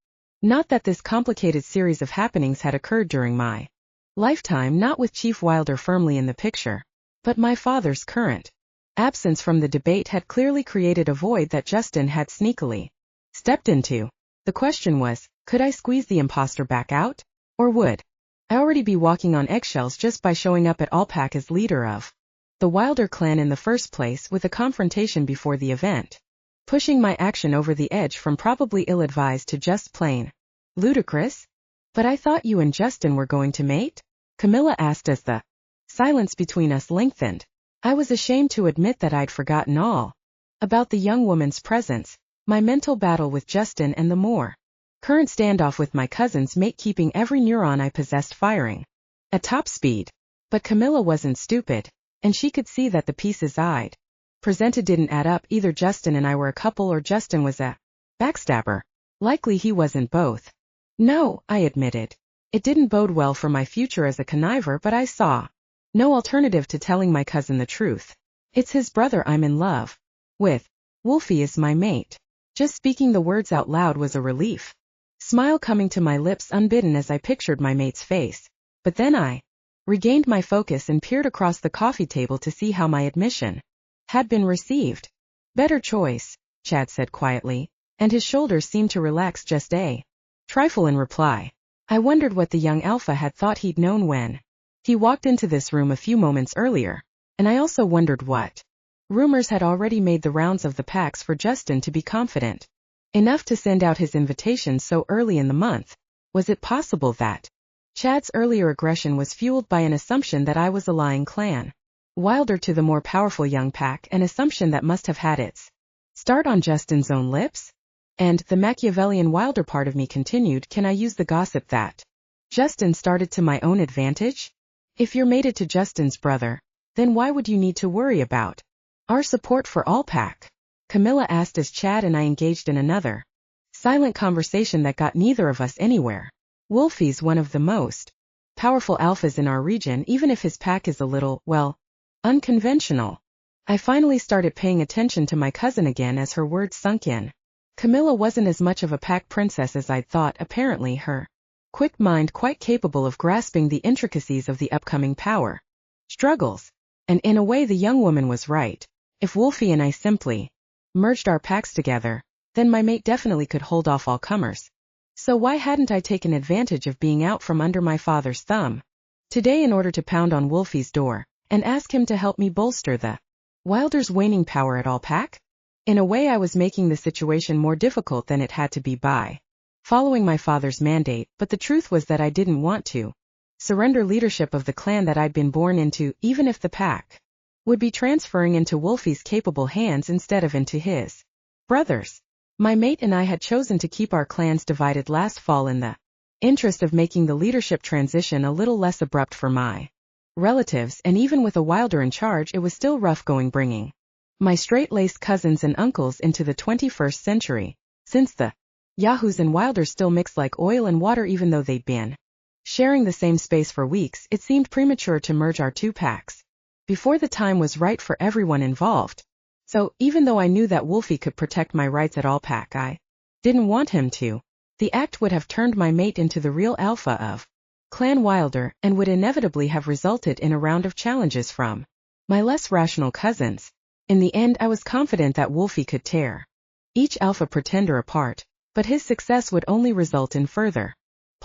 Not that this complicated series of happenings had occurred during my lifetime, not with Chief Wilder firmly in the picture, but my father's current absence from the debate had clearly created a void that Justin had sneakily stepped into. The question was, could I squeeze the imposter back out? Or would I already be walking on eggshells just by showing up at Alpac as leader of the Wilder clan in the first place, with a confrontation before the event pushing my action over the edge from probably ill-advised to just plain ludicrous? But I thought you and Justin were going to mate? Camilla asked as the silence between us lengthened. I was ashamed to admit that I'd forgotten all about the young woman's presence, my mental battle with Justin, and the more current standoff with my cousin's mate, keeping every neuron I possessed firing at top speed. But Camilla wasn't stupid, and she could see that the pieces I'd presented didn't add up. Either Justin and I were a couple, or Justin was a backstabber. Likely he wasn't both. No, I admitted. It didn't bode well for my future as a conniver, but I saw no alternative to telling my cousin the truth. It's his brother I'm in love with. Wolfie is my mate. Just speaking the words out loud was a relief. Smile coming to my lips unbidden as I pictured my mate's face. But then I regained my focus and peered across the coffee table to see how my admission had been received. Better choice, Chad said quietly, and his shoulders seemed to relax just a trifle in reply. I wondered what the young alpha had thought he'd known when he walked into this room a few moments earlier, and I also wondered what rumors had already made the rounds of the packs for Justin to be confident enough to send out his invitation so early in the month. Was it possible that Chad's earlier aggression was fueled by an assumption that I was allying clan Wilder to the more powerful young pack, an assumption that must have had its start on Justin's own lips? And the Machiavellian Wilder part of me continued, can I use the gossip that Justin started to my own advantage? If you're mated to Justin's brother, then why would you need to worry about our support for Alpac? Camilla asked as Chad and I engaged in another silent conversation that got neither of us anywhere. Wolfie's one of the most powerful alphas in our region, even if his pack is a little, well, unconventional. I finally started paying attention to my cousin again as her words sunk in. Camilla wasn't as much of a pack princess as I'd thought, apparently her quick mind quite capable of grasping the intricacies of the upcoming power struggles. And in a way the young woman was right. If Wolfie and I simply merged our packs together, then my mate definitely could hold off all comers. So why hadn't I taken advantage of being out from under my father's thumb today in order to pound on Wolfie's door and ask him to help me bolster the Wilder's waning power at Alpac? In a way I was making the situation more difficult than it had to be by following my father's mandate, but the truth was that I didn't want to surrender leadership of the clan that I'd been born into, even if the pack would be transferring into Wolfie's capable hands instead of into his brother's. My mate and I had chosen to keep our clans divided last fall in the interest of making the leadership transition a little less abrupt for my relatives, and even with a Wilder in charge it was still rough going bringing my straight-laced cousins and uncles into the 21st century, since the Yahoos and Wilder still mixed like oil and water. Even though they'd been sharing the same space for weeks, it seemed premature to merge our two packs before the time was right for everyone involved. So, even though I knew that Wolfie could protect my rights at Alpac, I didn't want him to. The act would have turned my mate into the real alpha of Clan Wilder, and would inevitably have resulted in a round of challenges from my less rational cousins. In the end, I was confident that Wolfie could tear each alpha pretender apart, but his success would only result in further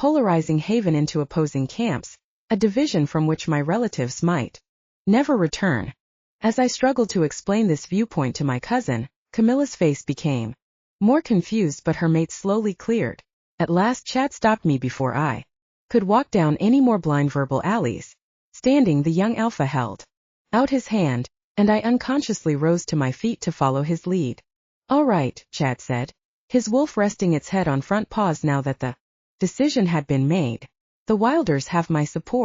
polarizing haven into opposing camps, a division from which my relatives might never return. As I struggled to explain this viewpoint to my cousin, Camilla's face became more confused, but her mate slowly cleared. At last Chad stopped me before I could walk down any more blind verbal alleys. Standing, the young alpha held out his hand, and I unconsciously rose to my feet to follow his lead. "All right," Chad said, his wolf resting its head on front paws now that the decision had been made. "The Wilders have my support."